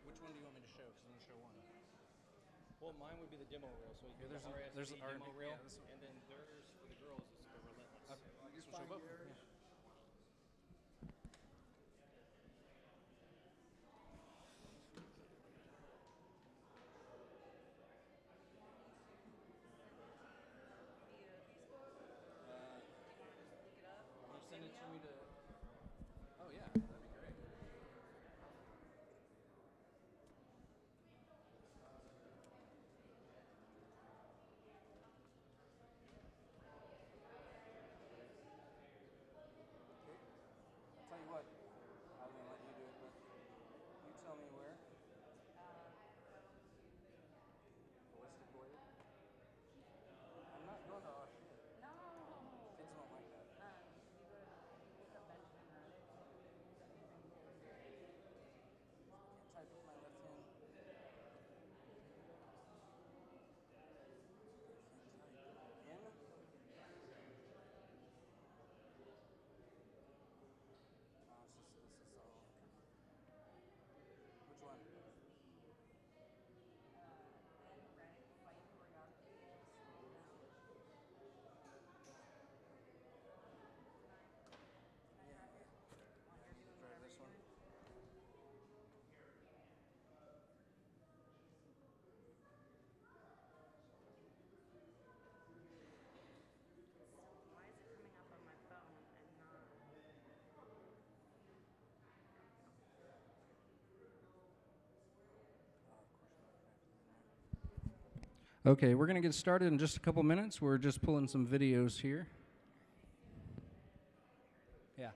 Which one do you want me to show? Because I'm going to show one. Well, mine would be the demo reel. So you Yeah, there's an demo reel, yeah, and then theirs for the girls is the Relentless. Okay, well, I guess we'll show both. Yeah. You send it to me to. Oh yeah, that'd be great. Okay. I'll tell you what. I was gonna let you do it, but you tell me where. Ballistic blade. I'm not going to. Oh shit. No. Kids don't like that. You look up Benjamin Reddick. Can't type with my left hand. In. Oh, this is all. Which one? Reddick fight choreography. Yeah. Try this one. Why is it coming up on my phone and not? Okay, we're going to get started in just a couple minutes. We're just pulling some videos here. Yeah.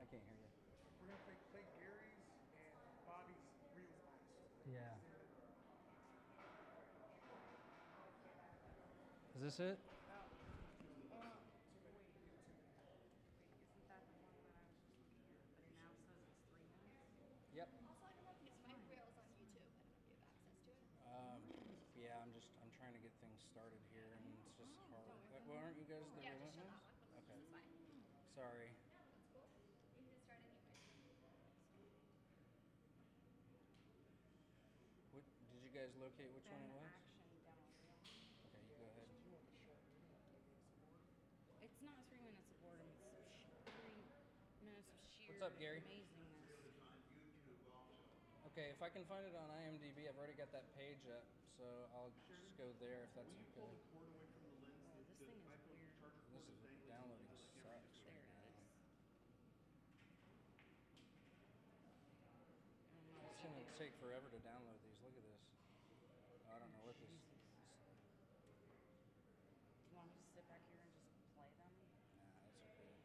I can't hear you. We're going to play Gary's and Bobby's reels last. Yeah. Is this it? Wait, isn't that the one that I was just looking at? But it now says it's 3 minutes. Yep. Also, I don't know because my reel is on YouTube. I don't know if you have access to it. Yeah, I'm trying to get things started here, and it's just hard. Well, aren't you guys the Yeah, just show Relentless? that one. Okay. It's fine. Sorry. That's cool. You can start anyway. What did you guys locate? Which one it was? Action demo reel. Okay, you go ahead. It's not 3 minutes of boredom. It's 3 minutes of sheer What's up, Gary? amazingness. Okay, if I can find it on IMDb, I've already got that page up, so I'll just go there if that's okay. Oh, this thing is weird. This is downloading sucks There right it now. is. It's gonna take forever to download these. Look at this. I don't know what this. Do you want me to sit back here and just play them? Nah, that's okay.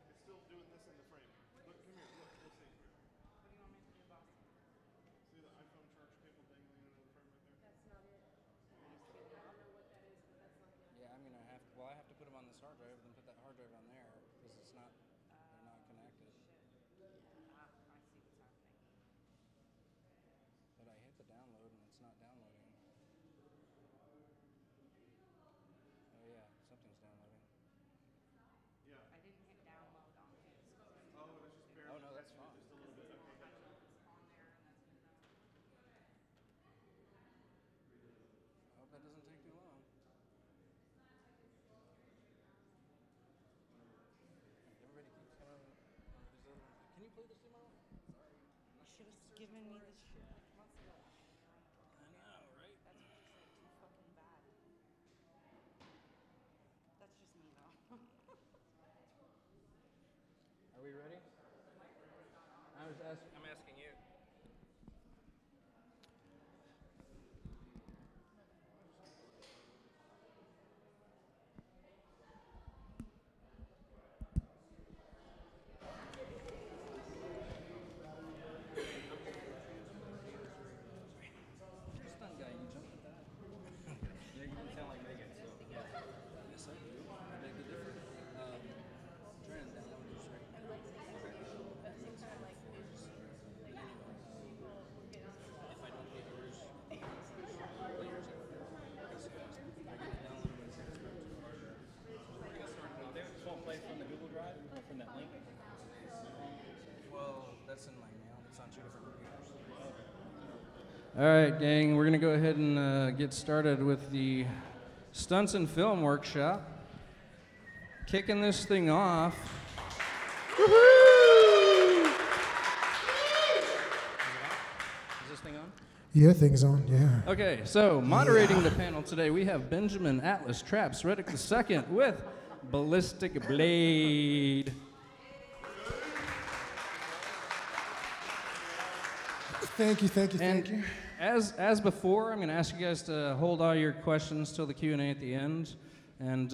It's still doing this in the frame. Look, come here. Look, we'll see. What do you want me to do, boss? See the iPhone charge cable dangling under the frame right there? That's not it. I don't know what that is, but that's not it. Yeah, I'm gonna have to. Well, I have to put them on this hard drive, then put that hard drive on there because it's not. They're not connected. I see what's happening. But I hit the download and it's not downloading. Oh yeah, something's downloading. Yeah. I didn't hit download on his. Oh, it was just barely. Oh no, that's fine. Just a little bit. Okay, I gotcha. know it's on there and that's been done. I hope that doesn't take too long. Everybody keeps coming. Can you play this tomorrow? Sorry. You should have given me this shit like months ago. I know, right? That's what you said, too fucking bad. That's just me though. Are we ready? I'm asking you. Stunt guy, you jumped at that. Yeah, you don't sound like Megan, so. Yes, I do. I beg to differ. Trying to download this right now. I like to but sometimes like All right, gang, we're going to go ahead and get started with the Stunts and Film Workshop. Kicking this thing off. Woohoo! Is this thing on? Yeah, things on, yeah. Okay, so moderating the panel today, we have Benjamin Atlas Traps Reddick II with Ballistic Blade. Thank you. As before, I'm going to ask you guys to hold all your questions till the Q&A at the end, and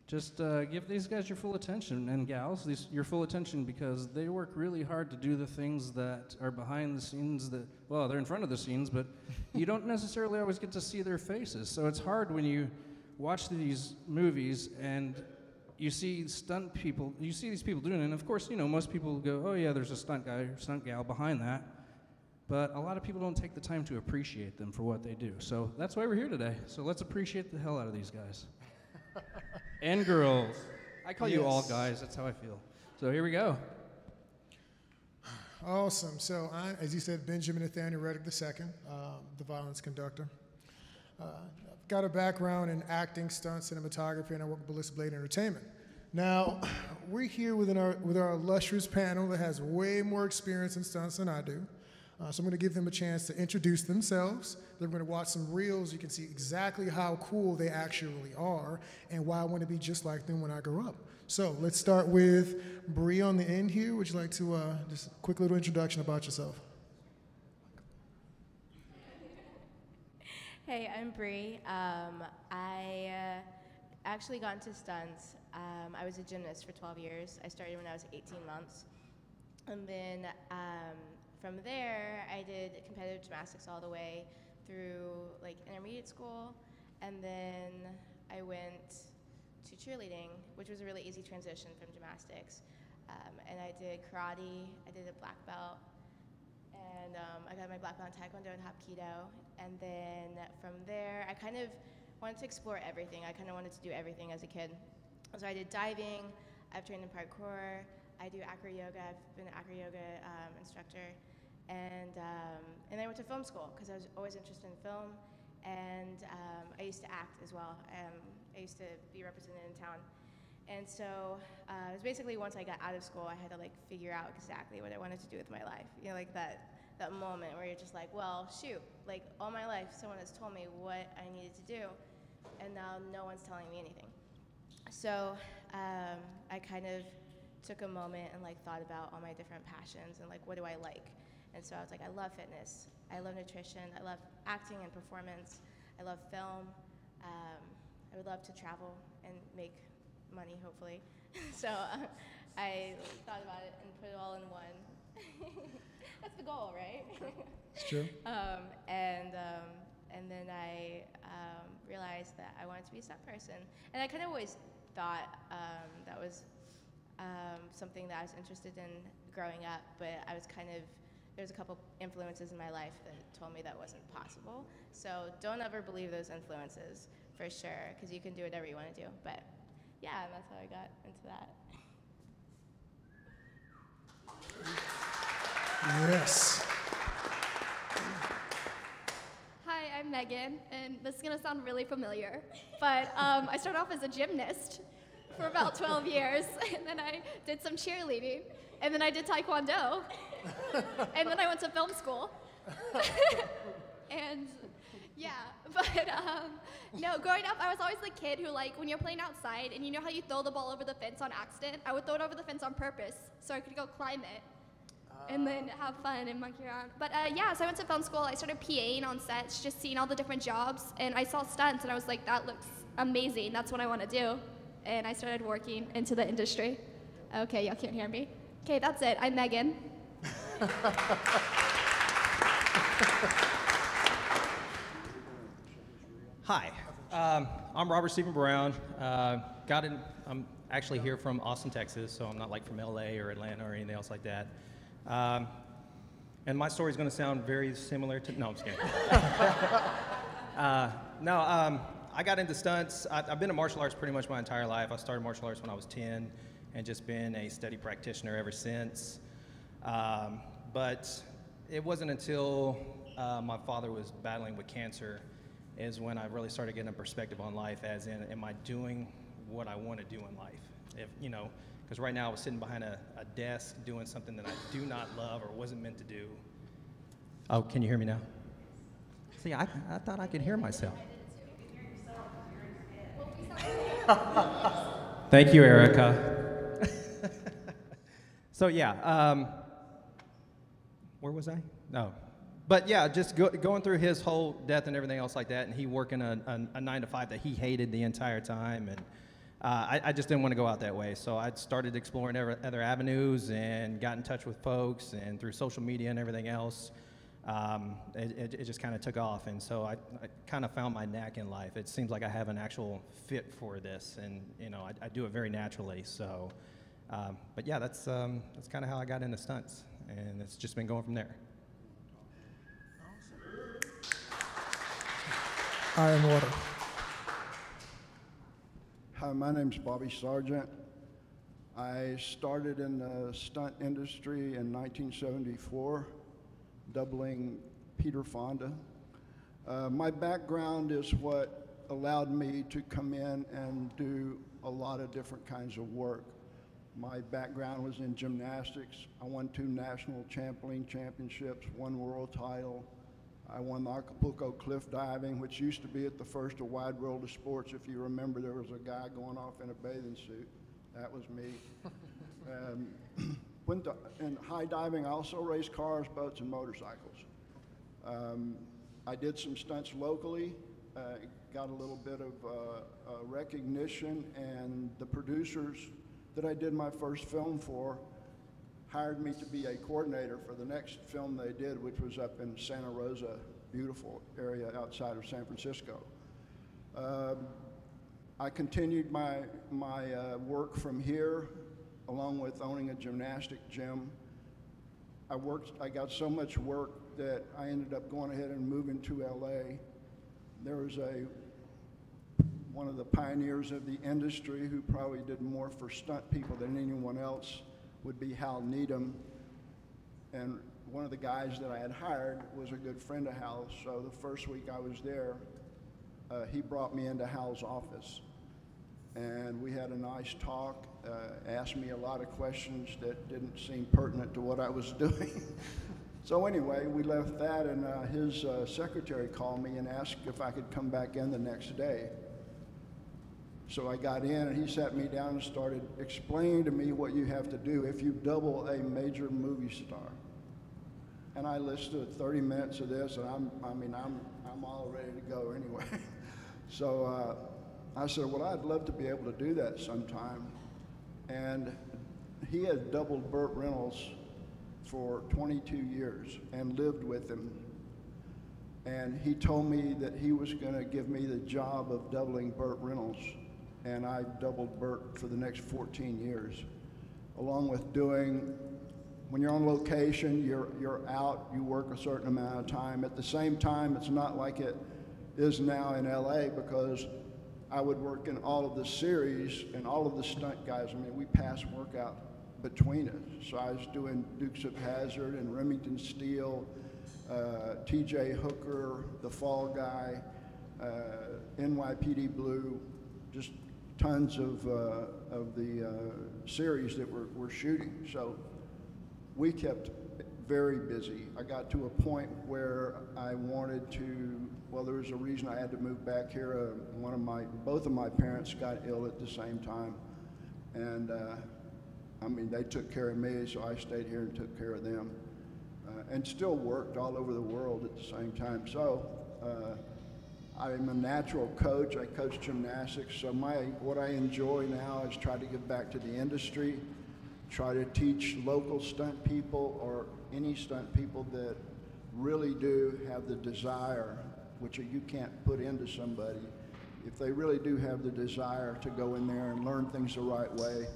just give these guys your full attention, and gals, your full attention, because they work really hard to do the things that are behind the scenes that, well, they're in front of the scenes, but you don't necessarily always get to see their faces. So it's hard when you watch these movies and you see stunt people, you see these people doing it, and of course, you know, most people go, oh yeah, there's a stunt guy or stunt gal behind that. But a lot of people don't take the time to appreciate them for what they do. So that's why we're here today. So let's appreciate the hell out of these guys. And girls. I call you all guys, that's how I feel. So here we go. Awesome. So I, as you said, Benjamin Nathaniel Reddick II, the violence conductor. I've got a background in acting, stunts, cinematography, and I work with Ballistic Blade Entertainment. Now, we're here with our illustrious panel that has way more experience in stunts than I do. So I'm going to give them a chance to introduce themselves. They're going to watch some reels. You can see exactly how cool they actually are and why I want to be just like them when I grow up. So let's start with Bree on the end here. Would you like to just a quick little introduction about yourself? Hey, I'm Bree. I actually got into stunts. I was a gymnast for 12 years. I started when I was 18 months. And then from there, I did competitive gymnastics all the way through like intermediate school. And then I went to cheerleading, which was a really easy transition from gymnastics. And I did karate, I did a black belt, and I got my black belt in Taekwondo and Hapkido. And then from there, I kind of wanted to explore everything. I kind of wanted to do everything as a kid. So I did diving, I've trained in parkour, I do acro yoga, I've been an acro yoga instructor. And then I went to film school because I was always interested in film. And I used to act as well. I used to be represented in town. And so it was basically once I got out of school, I had to like figure out exactly what I wanted to do with my life. You know, like that moment where you're just like, well, shoot, like all my life someone has told me what I needed to do, and now no one's telling me anything. So I kind of took a moment and like thought about all my different passions and like what do I like. And so I was like, I love fitness, I love nutrition, I love acting and performance, I love film, I would love to travel and make money, hopefully. So I thought about it and put it all in one. That's the goal, right? It's true. And then I realized that I wanted to be a stunt person. And I kind of always thought that was something that I was interested in growing up, but I was kind of, there's a couple influences in my life that told me that wasn't possible. So don't ever believe those influences, for sure, because you can do whatever you want to do. But yeah, and that's how I got into that. Yes. Hi, I'm Megan, and this is gonna sound really familiar, but I started off as a gymnast for about 12 years, and then I did some cheerleading, and then I did Taekwondo, and then I went to film school. And yeah, but no, growing up, I was always the kid who, like, when you're playing outside and you know how you throw the ball over the fence on accident, I would throw it over the fence on purpose so I could go climb it and then have fun and monkey around. But yeah, so I went to film school. I started PAing on sets, just seeing all the different jobs, and I saw stunts, and I was like, that looks amazing. That's what I want to do. And I started working into the industry. Okay, y'all can't hear me. Okay, that's it. I'm Megan. Hi, I'm Robert Stephen Brown. I'm actually here from Austin, Texas, so I'm not like from LA or Atlanta or anything else like that. And my story is going to sound very similar to, no, I'm just kidding. I got into stunts. I've been in martial arts pretty much my entire life. I started martial arts when I was 10 and just been a steady practitioner ever since. But it wasn't until my father was battling with cancer is when I really started getting a perspective on life, as in, am I doing what I want to do in life? If, you know, because right now I was sitting behind a desk doing something that I do not love or wasn't meant to do. Oh, can you hear me now? See, I thought I could hear myself. Thank you, Erica. So yeah, where was I? No. But yeah, just going through his whole death and everything else like that, and he working a 9-to-5 that he hated the entire time, and I just didn't want to go out that way. So I started exploring other avenues and got in touch with folks, and through social media and everything else, it just kind of took off. And so I kind of found my knack in life. It seems like I have an actual fit for this, and you know, I do it very naturally. So, but yeah, that's kind of how I got into stunts, and it's just been going from there. Iron Water. Hi, my name's Bobby Sargent. I started in the stunt industry in 1974, doubling Peter Fonda. My background is what allowed me to come in and do a lot of different kinds of work. My background was in gymnastics. I won 2 national trampoline championships, 1 world title. I won the Acapulco cliff diving, which used to be at the first of Wide World of Sports. If you remember, there was a guy going off in a bathing suit. That was me. In high diving, I also raced cars, boats, and motorcycles. I did some stunts locally, got a little bit of recognition, and the producers that I did my first film for hired me to be a coordinator for the next film they did, which was up in Santa Rosa, beautiful area outside of San Francisco. I continued my work from here, along with owning a gymnastic gym. I got so much work that I ended up going ahead and moving to LA. There was one of the pioneers of the industry who probably did more for stunt people than anyone else would be Hal Needham. And one of the guys that I had hired was a good friend of Hal's, so the first week I was there, he brought me into Hal's office. And we had a nice talk, asked me a lot of questions that didn't seem pertinent to what I was doing. So anyway, we left that, and his secretary called me and asked if I could come back in the next day. So I got in, and he sat me down and started explaining to me what you have to do if you double a major movie star. And I listened to 30 minutes of this, and I'm all ready to go anyway. So I said, well, I'd love to be able to do that sometime. And he had doubled Burt Reynolds for 22 years and lived with him. And he told me that he was going to give me the job of doubling Burt Reynolds. And I doubled Burt for the next 14 years, along with doing, when you're on location, you're out, you work a certain amount of time. At the same time, it's not like it is now in LA, because I would work in all of the series, and all of the stunt guys, I mean, we pass work out between us. So I was doing Dukes of Hazzard and Remington Steele, TJ Hooker, The Fall Guy, NYPD Blue, just tons of the series that we're shooting. So we kept very busy. I got to a point where I wanted to, well, there was a reason I had to move back here. Both of my parents got ill at the same time. And I mean, they took care of me, so I stayed here and took care of them. And still worked all over the world at the same time. So I'm a natural coach. I coach gymnastics. So what I enjoy now is try to give back to the industry, try to teach local stunt people or any stunt people that really do have the desire, which you can't put into somebody. If they really do have the desire to go in there and learn things the right way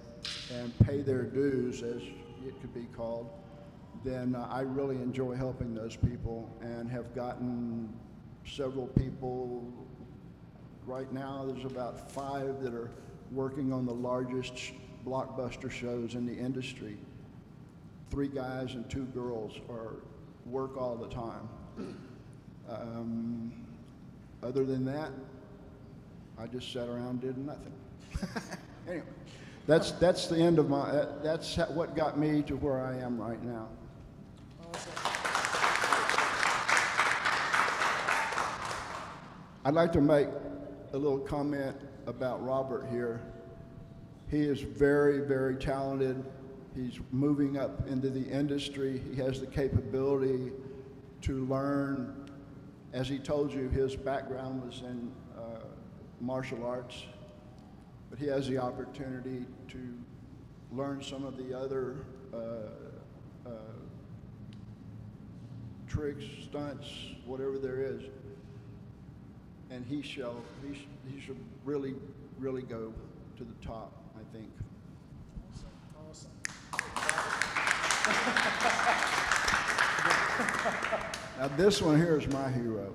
and pay their dues, as it could be called, then I really enjoy helping those people, and have gotten several people. Right now there's about 5 that are working on the largest blockbuster shows in the industry. 3 guys and 2 girls are work all the time. Other than that, I just sat around and did nothing. Anyway, that's the end of my, that's what got me to where I am right now. I'd like to make a little comment about Robert here. He is very, very talented. He's moving up into the industry. He has the capability to learn. As he told you, his background was in martial arts, but he has the opportunity to learn some of the other tricks, stunts, whatever there is, and he should really, really go to the top, I think. Awesome. Now this one here is my hero.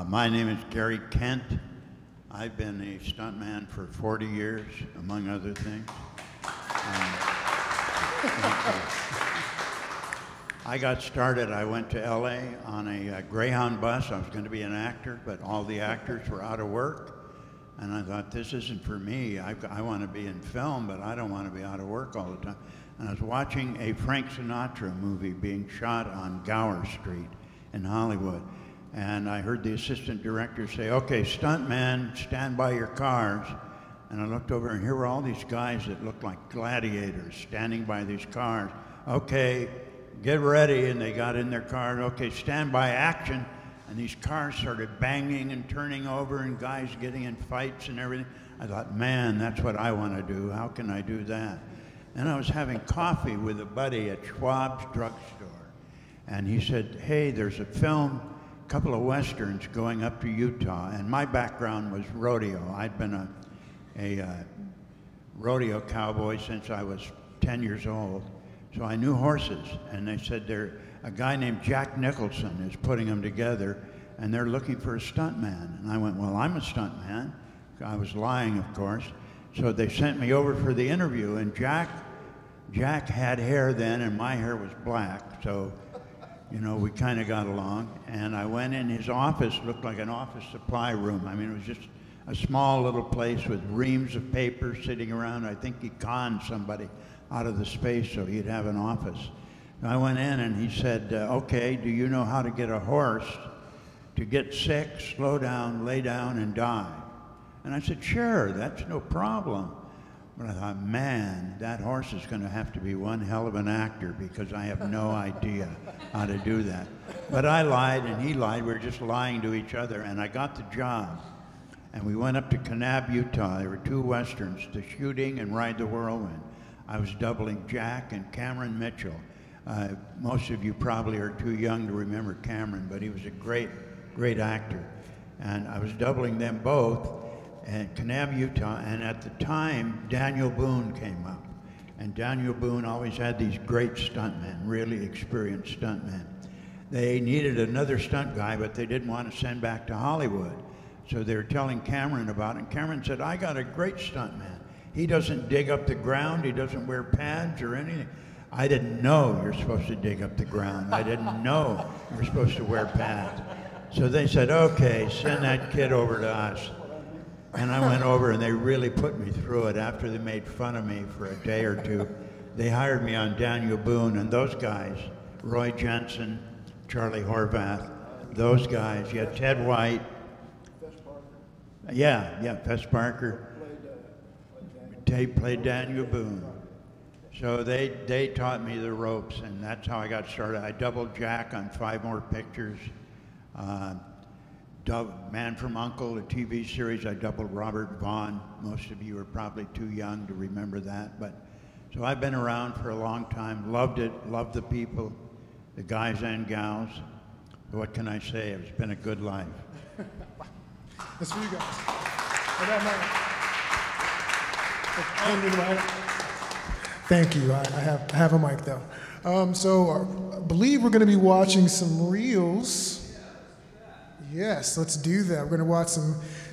My name is Gary Kent. I've been a stuntman for 40 years, among other things. I got started, I went to LA on a Greyhound bus. I was going to be an actor, but all the actors were out of work. And I thought, this isn't for me. I want to be in film, but I don't want to be out of work all the time. And I was watching a Frank Sinatra movie being shot on Gower Street in Hollywood. And I heard the assistant director say, okay, stuntman, stand by your cars. And I looked over, and here were all these guys that looked like gladiators standing by these cars. Okay, get ready. And they got in their cars. Okay, stand by, action. And these cars started banging and turning over, and guys getting in fights and everything. I thought, man, that's what I want to do. How can I do that? And I was having coffee with a buddy at Schwab's drugstore. And he said, hey, there's a film, a couple of Westerns going up to Utah. And my background was rodeo. I'd been a rodeo cowboy since I was 10 years old. So I knew horses. And they said, a guy named Jack Nicholson is putting them together, and they're looking for a stuntman. And I went, well, I'm a stuntman. I was lying, of course. So they sent me over for the interview, and Jack had hair then, and my hair was black. So, you know, we kind of got along. And I went in his office, looked like an office supply room. I mean, it was just a small little place with reams of paper sitting around. I think he conned somebody out of the space so he'd have an office. I went in and he said, okay, do you know how to get a horse to get sick, slow down, lay down, and die? And I said, sure, that's no problem. But I thought, man, that horse is going to have to be one hell of an actor, because I have no idea how to do that. But I lied and he lied. We were just lying to each other, and I got the job. And we went up to Kanab, Utah. There were two Westerns, The Shooting and Ride the Whirlwind. I was doubling Jack and Cameron Mitchell. Most of you probably are too young to remember Cameron, but he was a great, great actor. And I was doubling them both at Kanab, Utah, and at the time, Daniel Boone came up. And Daniel Boone always had these great stuntmen, really experienced stuntmen. They needed another stunt guy, but they didn't want to send back to Hollywood. So they were telling Cameron about it, and Cameron said, I got a great stuntman. He doesn't dig up the ground, he doesn't wear pads or anything. I didn't know you're supposed to dig up the ground. I didn't know you're supposed to wear pads. So they said, okay, send that kid over to us. And I went over, and they really put me through it. After they made fun of me for a day or two, they hired me on Daniel Boone, and those guys, Roy Jensen, Charlie Horvath, those guys, you had Ted White. Yeah, Fess Parker. They played Daniel Boone. So they taught me the ropes, and that's how I got started. I doubled Jack on 5 more pictures. Man from U.N.C.L.E., a TV series, I doubled Robert Vaughn. Most of you are probably too young to remember that. So I've been around for a long time, loved it, loved the people, the guys and gals. What can I say? It's been a good life. That's for you guys. I got mine. Thank you. I have a mic though. So I believe we're going to be watching some reels. Yes, let's do that. We're going to watch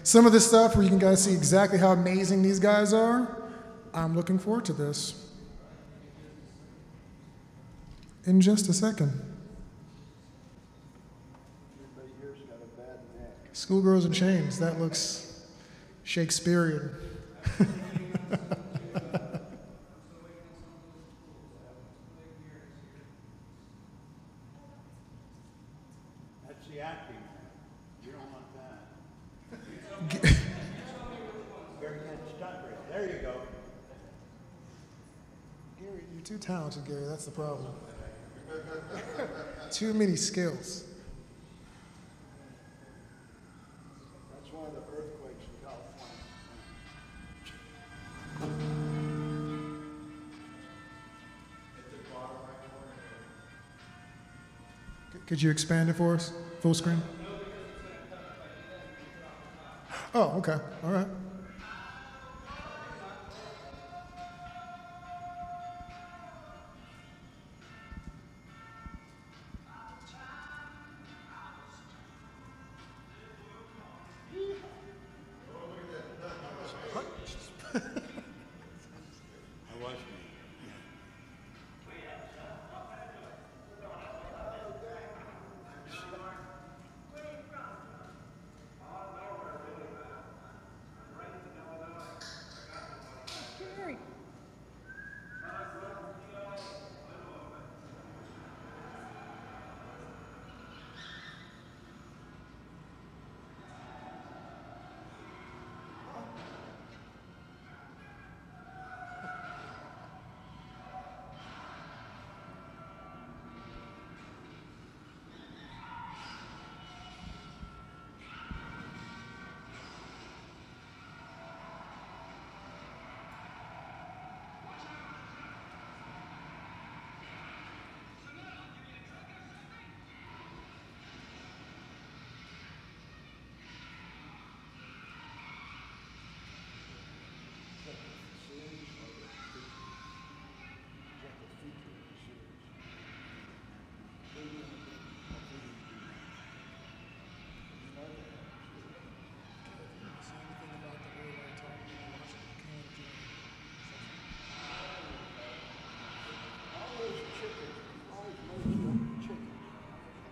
some of this stuff where you can guys see exactly how amazing these guys are. I'm looking forward to this. in just a second. Everybody here's got a bad neck. Schoolgirls in Chains, that looks Shakespearean. That's the acting. You don't want that. Very good stunt reel. There you go. Gary, you're too talented, Gary, that's the problem. Too many skills. That's one of the earthquakes in California. Could you expand it for us? Full screen? Oh, okay. All right. That was me.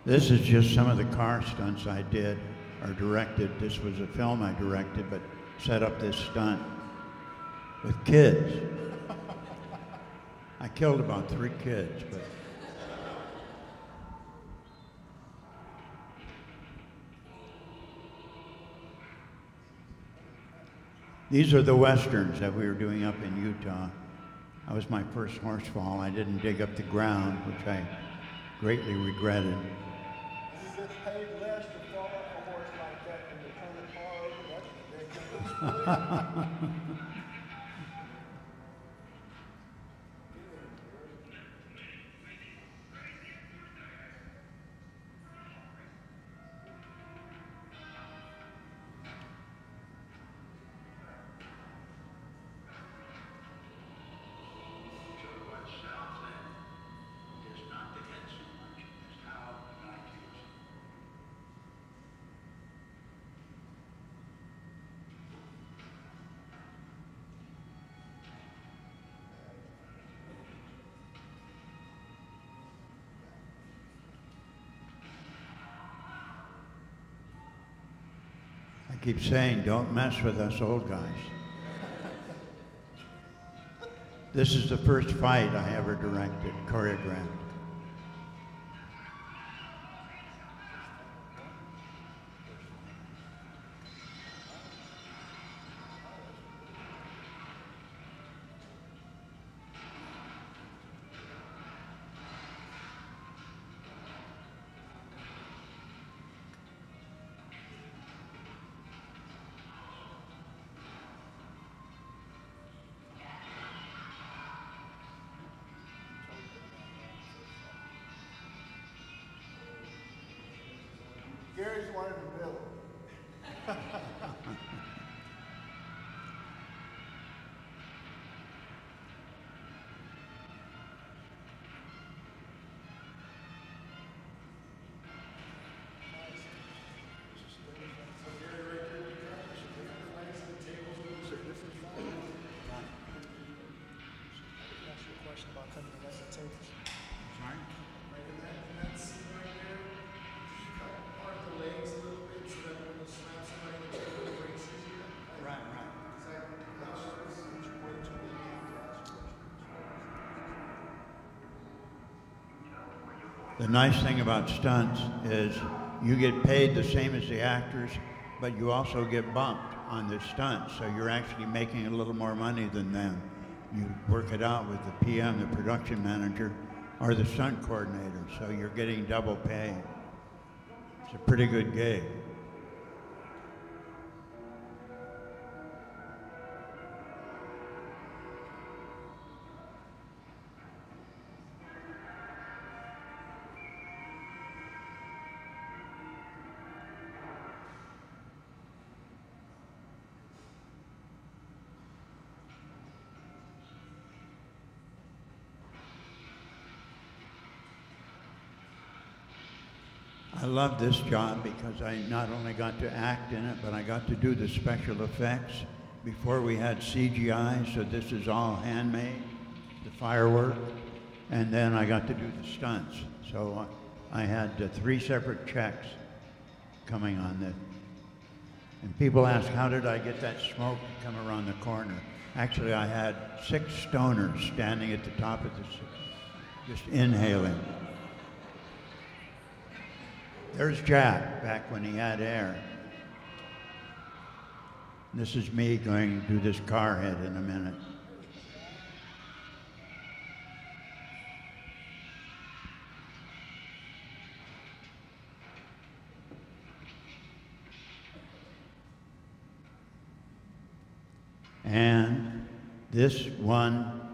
This is just some of the car stunts I did or directed. This was a film I directed, but set up this stunt with kids. I killed about 3 kids, but these are the westerns that we were doing up in Utah. That was my first horse fall. I didn't dig up the ground, which I greatly regretted. You get paid less to fall off a horse like that than to turn a car over. That's ridiculous. I keep saying, don't mess with us old guys. This is the first fight I ever directed, choreographed. Gary's wanted to build. Ask you a question about cutting the rest of the tables. Sorry? The nice thing about stunts is you get paid the same as the actors, but you also get bumped on the stunts, so you're actually making a little more money than them. You work it out with the PM, the production manager, or the stunt coordinator, so you're getting double pay. It's a pretty good gig. I love this job because I not only got to act in it, but I got to do the special effects. Before we had CGI, so this is all handmade, the firework, and then I got to do the stunts. So I had 3 separate checks coming on this. And people ask, how did I get that smoke to come around the corner? Actually, I had 6 stoners standing at the top of the, just inhaling. There's Jack, back when he had air. This is me going to do this car head in a minute. And this won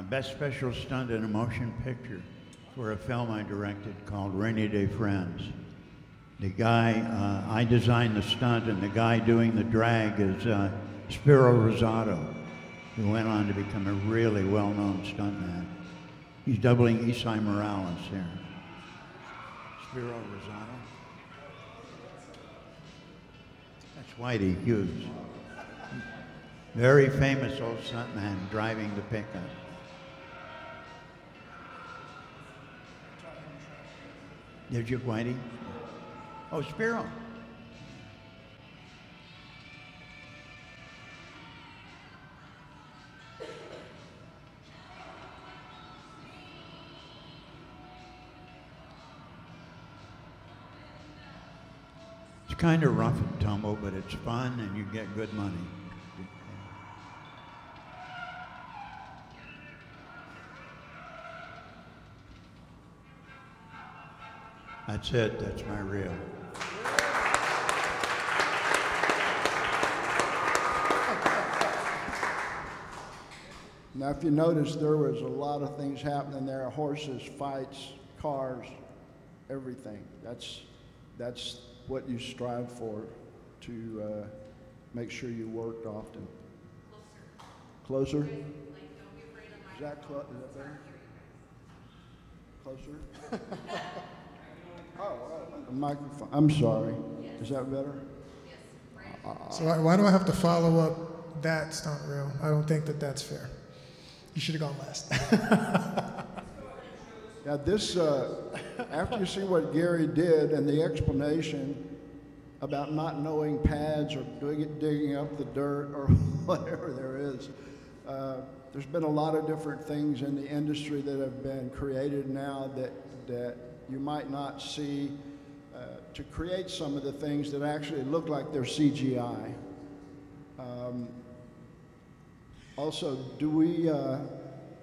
Best Special Stunt in a Motion Picture for a film I directed called Rainy Day Friends. The guy, I designed the stunt, and the guy doing the drag is Spiro Rosato, who went on to become a really well-known stuntman. He's doubling Isai Morales here. Spiro Rosato. That's Whitey Hughes. Very famous old stuntman driving the pickup. Did you, Whitey? Oh, Spiro. It's kind of rough and tumble, but it's fun and you get good money. That's it, that's my reel. Now, if you notice, there was a lot of things happening there: horses, fights, cars, everything. That's what you strive for, to make sure you worked often. Closer. Closer? Is that better? Closer? Oh, a microphone. I'm sorry. Is that better? So why do I have to follow up that stunt reel? I don't think that that's fair. You should have gone last. Yeah, this, after you see what Gary did and the explanation about not knowing pads or digging up the dirt or whatever there is, there's been a lot of different things in the industry that have been created now that you might not see, to create some of the things that actually look like they're CGI. Also,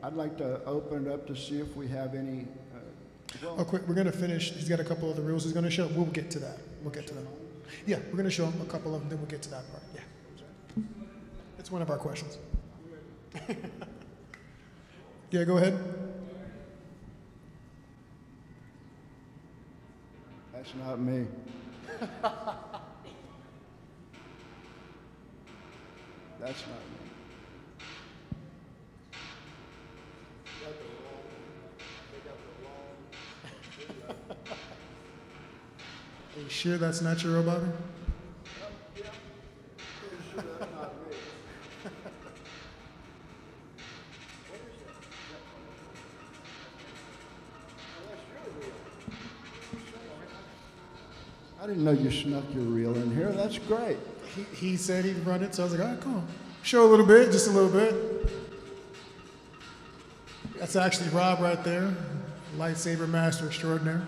I'd like to open it up to see if we have any. Oh, quick, we're going to finish. He's got a couple of the rules he's going to show. We'll get to that. We'll get to them. Yeah, we're going to show him a couple of them, then we'll get to that part. Yeah. It's one of our questions. Yeah, go ahead. That's not me. That's not me. Are you sure that's not your robot? Yeah. Pretty sure that's not me. What is that? Oh, that's your reel. I didn't know you snuck your reel in here. That's great. He said he'd run it, so I was like, all right, cool. Show a little bit, just a little bit. That's actually Rob right there. lightsaber master extraordinaire.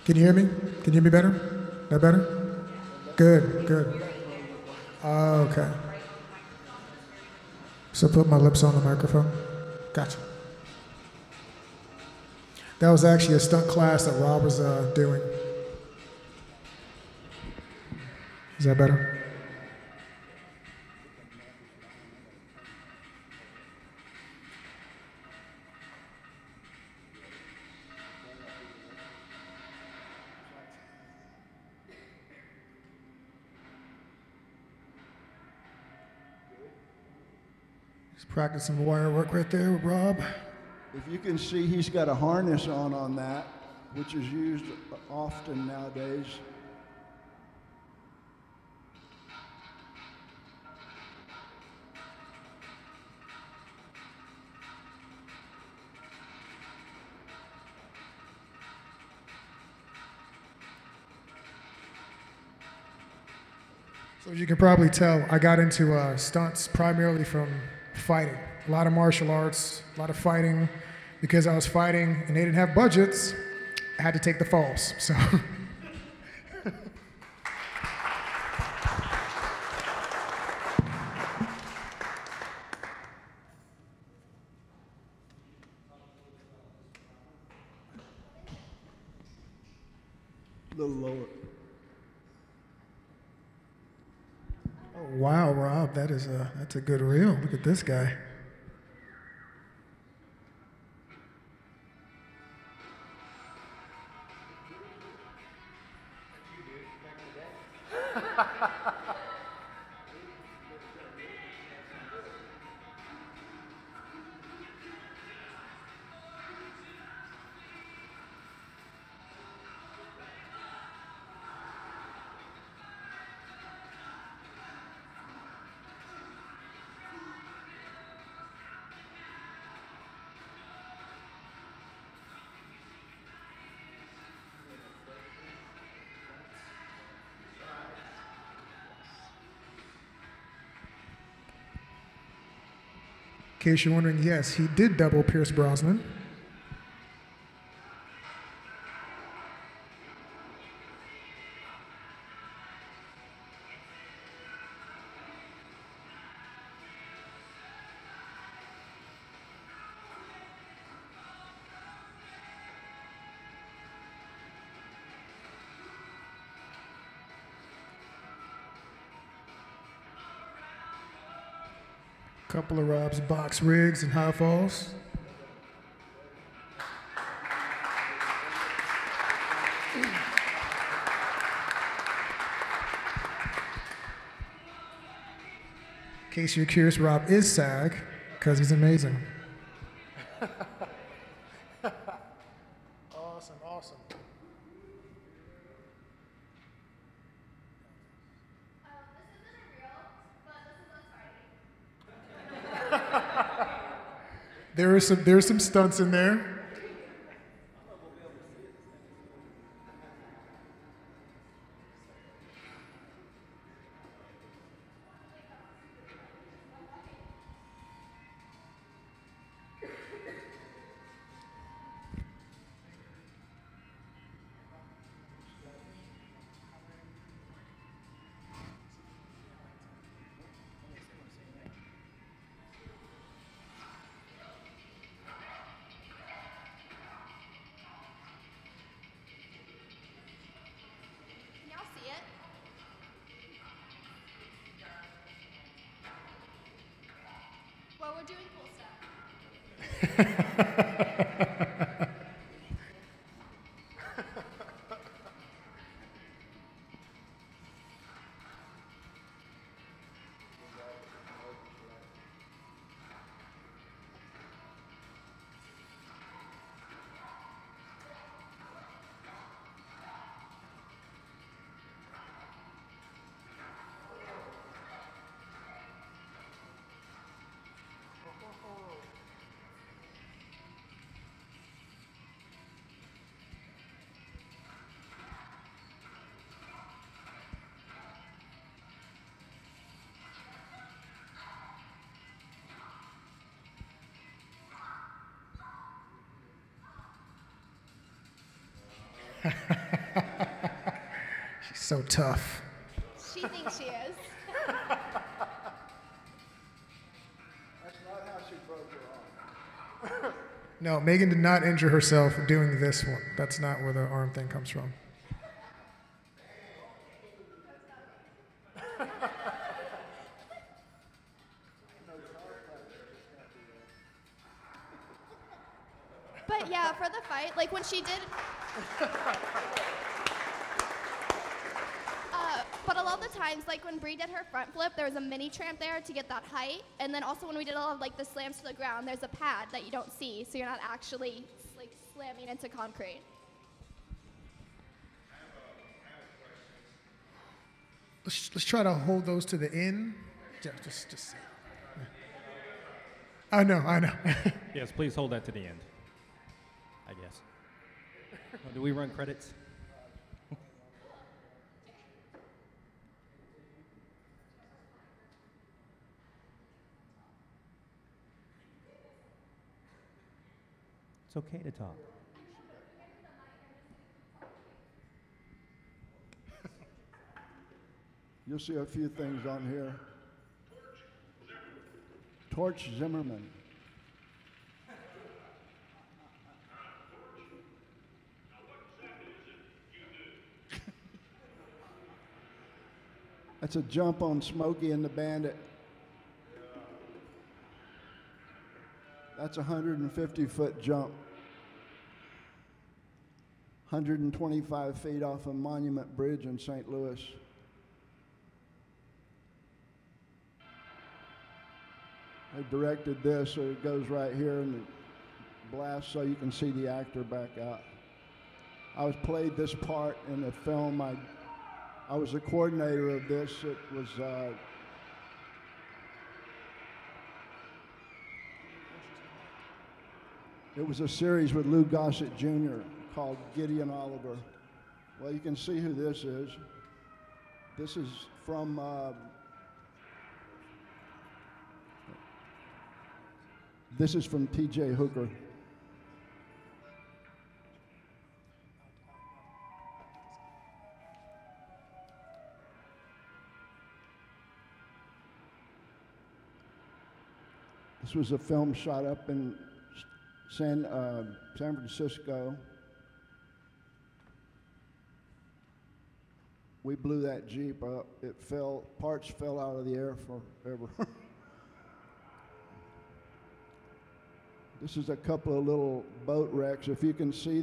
Can you hear me? Can you hear me better? That better? Good, good. Okay. So put my lips on the microphone. Gotcha. That was actually a stunt class that Rob was doing. Is that better? Just practicing wire work right there with Rob. If you can see, he's got a harness on that, which is used often nowadays. So as you can probably tell, I got into stunts primarily from fighting. A lot of martial arts, a lot of fighting. Because I was fighting and they didn't have budgets, I had to take the falls. So. A little lower. Oh, wow, Rob, that's a good reel. Look at this guy. In case you're wondering, yes, he did double Pierce Brosnan. Couple of Rob's box rigs and high falls. In case you're curious, Rob is SAG because he's amazing. Awesome, awesome. There's some stunts in there. Can y'all see it? Well, we're doing cool stuff. She's so tough. She thinks she is. That's not how she broke her arm. No, Megan did not injure herself doing this one. That's not where the arm thing comes from. But yeah, for the fight, like when she did. But a lot of the times, like when Bree did her front flip, there was a mini tramp there to get that height. And then also when we did a lot of like the slams to the ground, there's a pad that you don't see, so you're not actually like slamming into concrete. Let's try to hold those to the end. Just. I know. Yes, please hold that to the end, I guess. Do we run credits? It's okay to talk. You'll see a few things on here. Torch Zimmerman. That's a jump on Smokey and the Bandit. That's a 150-foot jump. 125 feet off a Monument Bridge in St. Louis. I directed this so it goes right here and it blasts so you can see the actor back out. I played this part in the film. I was the coordinator of this. It was a series with Lou Gossett Jr. called Gideon Oliver. Well, you can see who this is. This is from T.J. Hooker. This was a film shot up in San Francisco. We blew that Jeep up. Parts fell out of the air forever. This is a couple of little boat wrecks. If you can see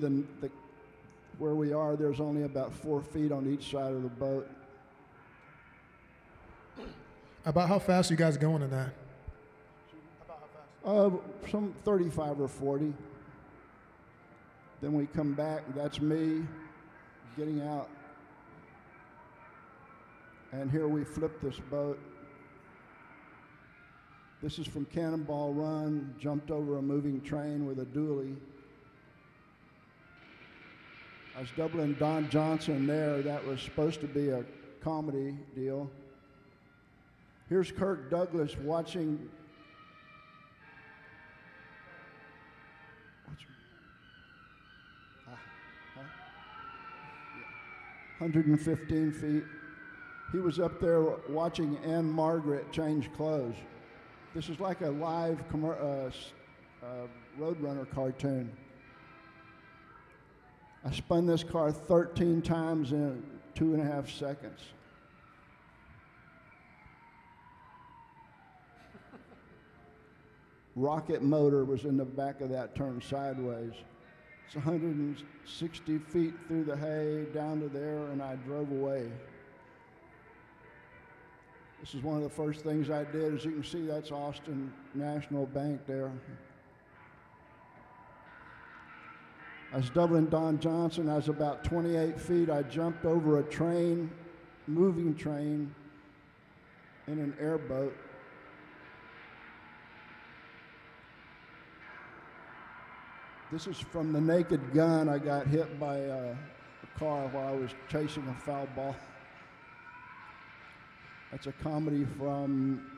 where we are, there's only about 4 feet on each side of the boat. About how fast are you guys going in that? Some 35 or 40. Then we come back. That's me getting out. And here we flip this boat. This is from Cannonball Run, jumped over a moving train with a dually. I was doubling Don Johnson there. That was supposed to be a comedy deal. Here's Kirk Douglas watching 115 feet. He was up there watching Anne Margaret change clothes. This is like a live Roadrunner cartoon. I spun this car 13 times in 2.5 seconds. Rocket motor was in the back of that turned sideways. It's 160 feet through the hay, down to there, and I drove away. This is one of the first things I did. As you can see, that's Austin National Bank there. I was doubling Don Johnson. I was about 28 feet. I jumped over a train, moving train, in an airboat. This is from The Naked Gun. I got hit by a car while I was chasing a foul ball. That's a comedy from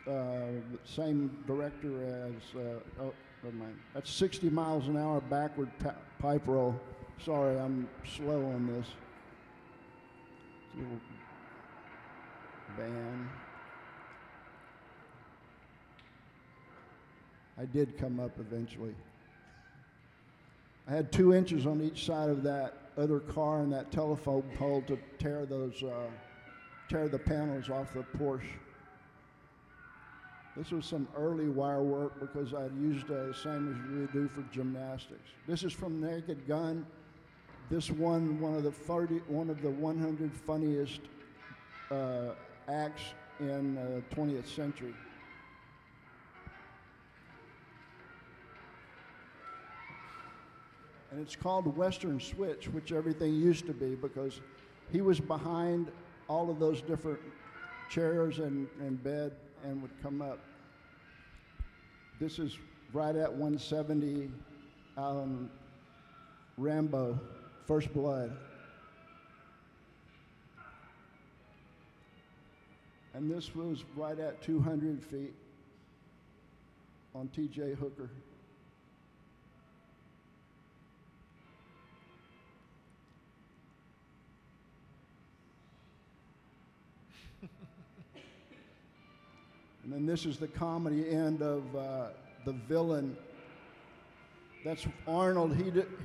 the same director as, never mind. That's 60 miles an hour backward pipe roll. Sorry, I'm slow on this. Little band. I did come up eventually. I had 2 inches on each side of that other car and that telephone pole to tear the panels off the Porsche. This was some early wire work because I'd used the same as you do for gymnastics. This is from Naked Gun. This won one of the 100 funniest acts in the 20th century. And it's called Western Switch, which everything used to be, because he was behind all of those different chairs and bed and would come up. This is right at 170 Rambo, First Blood. And this was right at 200 feet on T.J. Hooker. And then this is the comedy end of the villain. That's Arnold.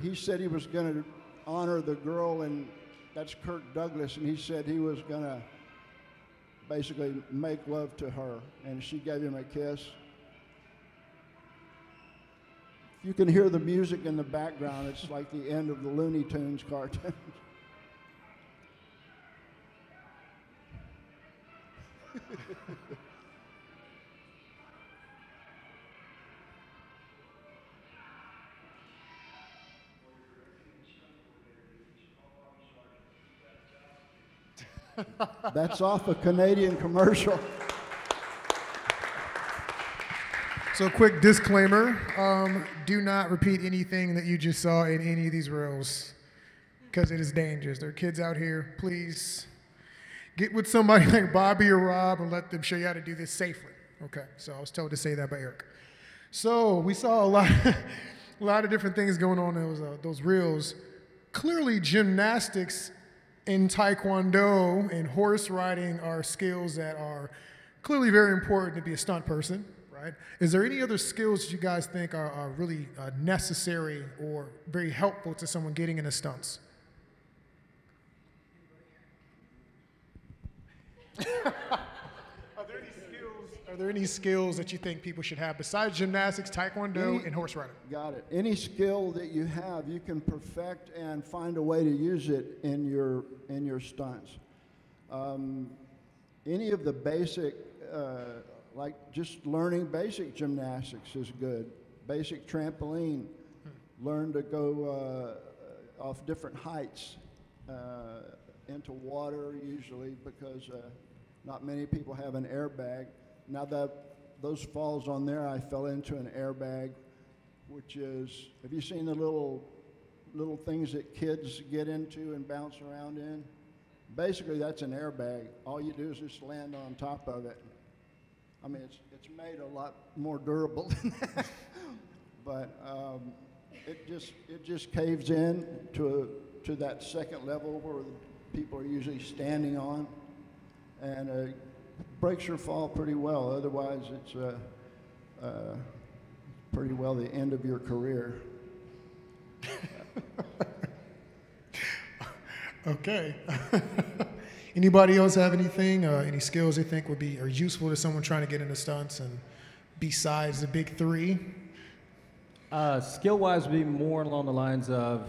He said he was going to honor the girl, and that's Kirk Douglas, and he said he was going to basically make love to her, and she gave him a kiss. You can hear the music in the background. It's like the end of the Looney Tunes cartoon. That's off a Canadian commercial. So quick disclaimer, do not repeat anything that you just saw in any of these reels, because it is dangerous. There are kids out here. Please get with somebody like Bobby or Rob and let them show you how to do this safely. Okay, so I was told to say that by Eric. So we saw a lot of different things going on in those reels. Clearly gymnastics and Taekwondo and horse riding are skills that are clearly very important to be a stunt person, right? Is there any other skills you guys think are really necessary or very helpful to someone getting into stunts? Are there any skills that you think people should have besides gymnastics, Taekwondo, and horse riding? Got it. Any skill that you have, you can perfect and find a way to use it in your stunts. Any of the basic, like just learning basic gymnastics is good. Basic trampoline, learn to go off different heights into water usually, because not many people have an airbag. Now that those falls on there, I fell into an airbag, which is, have you seen the little things that kids get into and bounce around in? Basically, that's an airbag. All you do is just land on top of it. I mean, it's made a lot more durable than that, but it just caves in to that second level where people are usually standing on, and breaks your fall pretty well. Otherwise, it's pretty well the end of your career. Okay. Anybody else have anything, any skills they think are useful to someone trying to get into stunts, and besides the big three? Skill-wise would be more along the lines of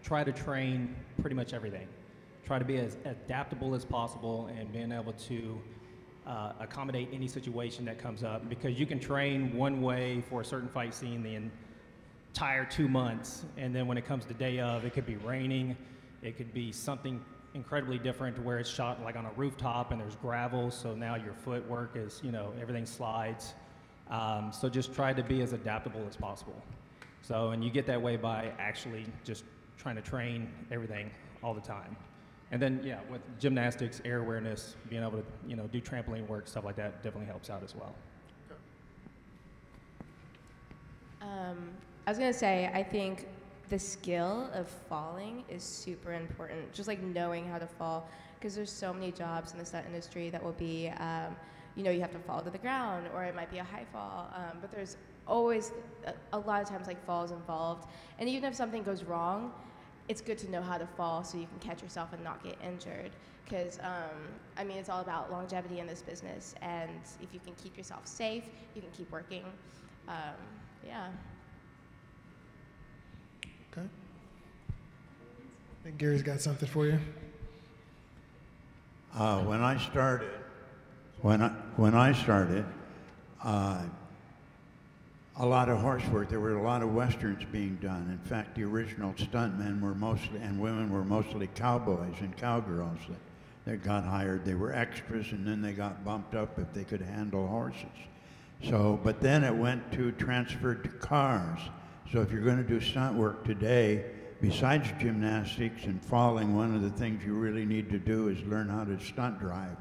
try to train pretty much everything. Try to be as adaptable as possible and being able to accommodate any situation that comes up, because you can train one way for a certain fight scene the entire 2 months, and then when it comes to day of, it could be raining, it could be something incredibly different to where it's shot like on a rooftop and there's gravel, so now your footwork is, everything slides. So just try to be as adaptable as possible. So, and you get that way by actually just trying to train everything all the time. And then, yeah, with gymnastics, air awareness, being able to, do trampoline work, stuff like that definitely helps out as well. I was going to say, I think the skill of falling is super important. Just like knowing how to fall, because there's so many jobs in the stunt industry that will be, you know, you have to fall to the ground, or it might be a high fall. But there's always a lot of times like falls involved. And even if something goes wrong, it's good to know how to fall so you can catch yourself and not get injured. Because, I mean, it's all about longevity in this business. And if you can keep yourself safe, you can keep working. Yeah. Okay. I think Gary's got something for you. When I started, a lot of horse work. There were a lot of westerns being done. In fact, the original stuntmen were mostly, and women were mostly cowboys and cowgirls that got hired. They were extras, and then they got bumped up if they could handle horses. So, but then it went to transferred to cars. So if you're going to do stunt work today, besides gymnastics and falling, one of the things you really need to do is learn how to stunt drive.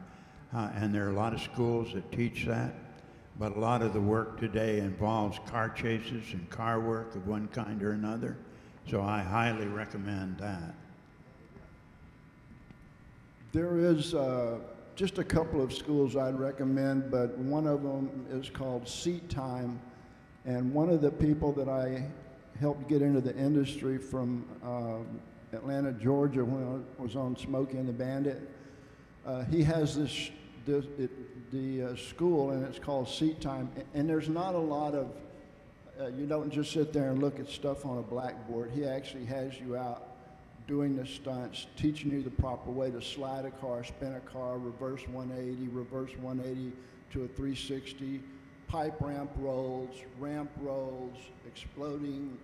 And there are a lot of schools that teach that. But a lot of the work today involves car chases and car work of one kind or another. So I highly recommend that. There is just a couple of schools I'd recommend, but one of them is called Seat Time. And one of the people that I helped get into the industry from Atlanta, Georgia, when I was on Smokey and the Bandit, he has the school, and it's called Seat Time. And there's not a lot of, you don't just sit there and look at stuff on a blackboard. He actually has you out doing the stunts, teaching you the proper way to slide a car, spin a car, reverse 180 to a 360, pipe ramp rolls, exploding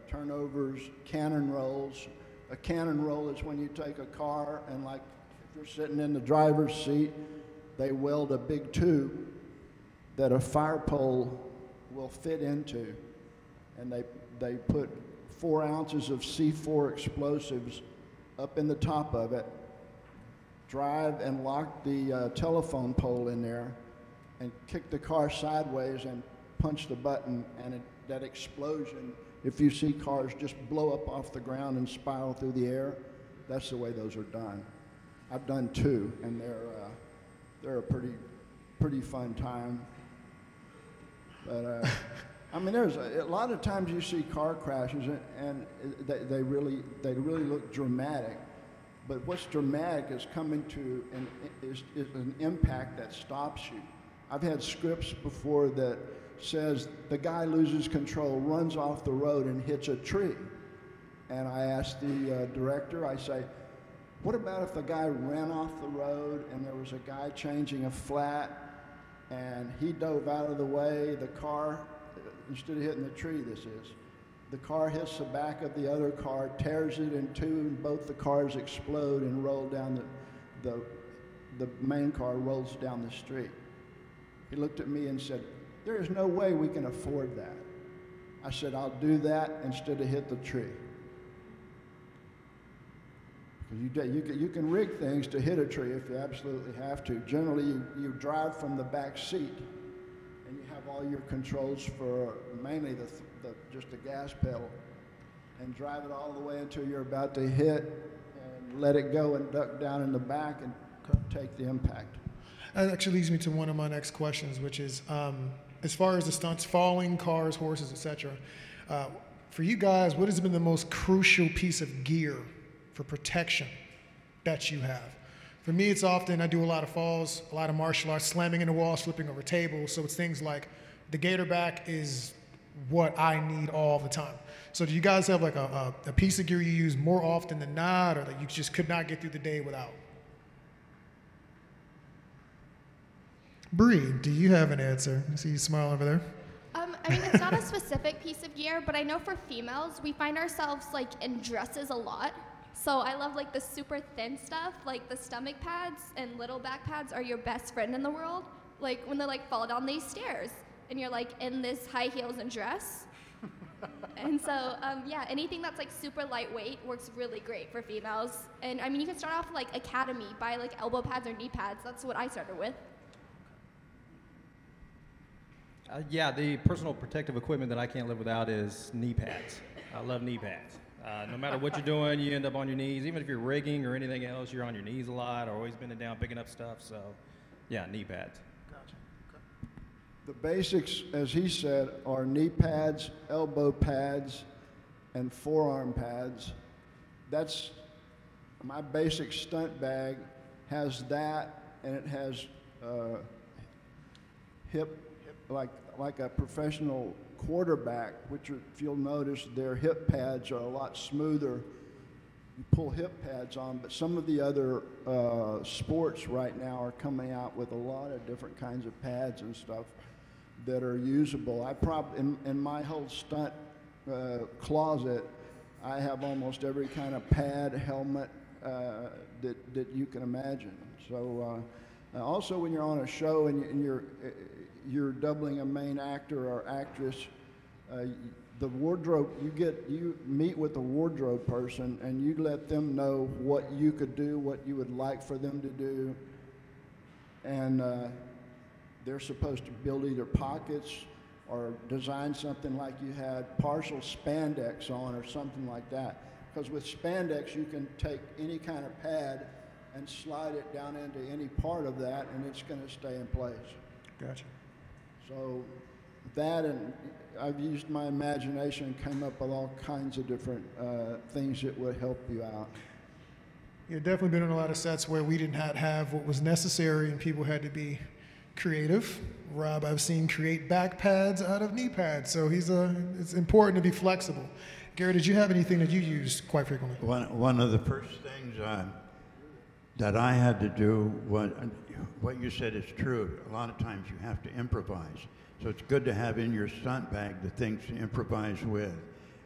turnovers, cannon rolls. A cannon roll is when you take a car and, like, if you're sitting in the driver's seat, they weld a big tube that a fire pole will fit into, and they put 4 ounces of C4 explosives up in the top of it, drive and lock the telephone pole in there, and kick the car sideways and punch the button, and that explosion, if you see cars just blow up off the ground and spiral through the air, that's the way those are done. I've done 2, and they're a pretty fun time. But I mean, there's a lot of times you see car crashes, and they really look dramatic. But what's dramatic is coming to is an impact that stops you. I've had scripts before that says the guy loses control, runs off the road, and hits a tree. And I asked the director, I say, what about if the guy ran off the road and there was a guy changing a flat and he dove out of the way, the car, instead of hitting the tree, the car hits the back of the other car, tears it in 2, and both the cars explode and roll down the main car rolls down the street. He looked at me and said, there is no way we can afford that. I said, I'll do that instead of hit the tree. You can rig things to hit a tree if you absolutely have to. Generally, you drive from the back seat, and you have all your controls for mainly just the gas pedal, and drive it all the way until you're about to hit, and let it go and duck down in the back and take the impact. That actually leads me to one of my next questions, which is, as far as the stunts, falling, cars, horses, etc. For you guys, what has been the most crucial piece of gear for protection that you have? For me, it's often, I do a lot of falls, a lot of martial arts, slamming into walls, flipping over tables. So it's things like the gator back is what I need all the time. So do you guys have like a piece of gear you use more often than not, or that you just could not get through the day without? Bree, do you have an answer? I see you smile over there. I mean, it's not a specific piece of gear, but I know for females, we find ourselves like in dresses a lot. So I love like the super thin stuff, like the stomach pads and little back pads are your best friend in the world. Like when they like fall down these stairs and you're like in this high heels and dress. And so, yeah, anything that's like super lightweight works really great for females. And I mean, you can start off like Academy, buy like elbow pads or knee pads. That's what I started with. Yeah, the personal protective equipment that I can't live without is knee pads. I love knee pads. No matter what you're doing, you end up on your knees. Even if you're rigging or anything else, you're on your knees a lot, or always bending down, picking up stuff. So, yeah, knee pads. Gotcha. The basics, as he said, are knee pads, elbow pads, and forearm pads. That's my basic stunt bag. Has that, and it has hip like a professional quarterback, which if you'll notice, their hip pads are a lot smoother. You pull hip pads on, but some of the other sports right now are coming out with a lot of different kinds of pads and stuff that are usable. I in my whole stunt closet, I have almost every kind of pad, helmet that you can imagine. So also when you're on a show and you're doubling a main actor or actress, the wardrobe, you meet with the wardrobe person and you let them know what you could do, what you would like for them to do, and they're supposed to build either pockets or design something like you had partial spandex on or something like that. Because with spandex, you can take any kind of pad and slide it down into any part of that, and it's going to stay in place. Gotcha. So that, and I've used my imagination and came up with all kinds of different things that would help you out. Yeah, definitely been on a lot of sets where we did not have what was necessary and people had to be creative. Rob, I've seen create back pads out of knee pads, so it's important to be flexible. Gary, did you have anything that you used quite frequently? One of the first things that I had to do, what you said is true. A lot of times you have to improvise. So it's good to have in your stunt bag the things to improvise with.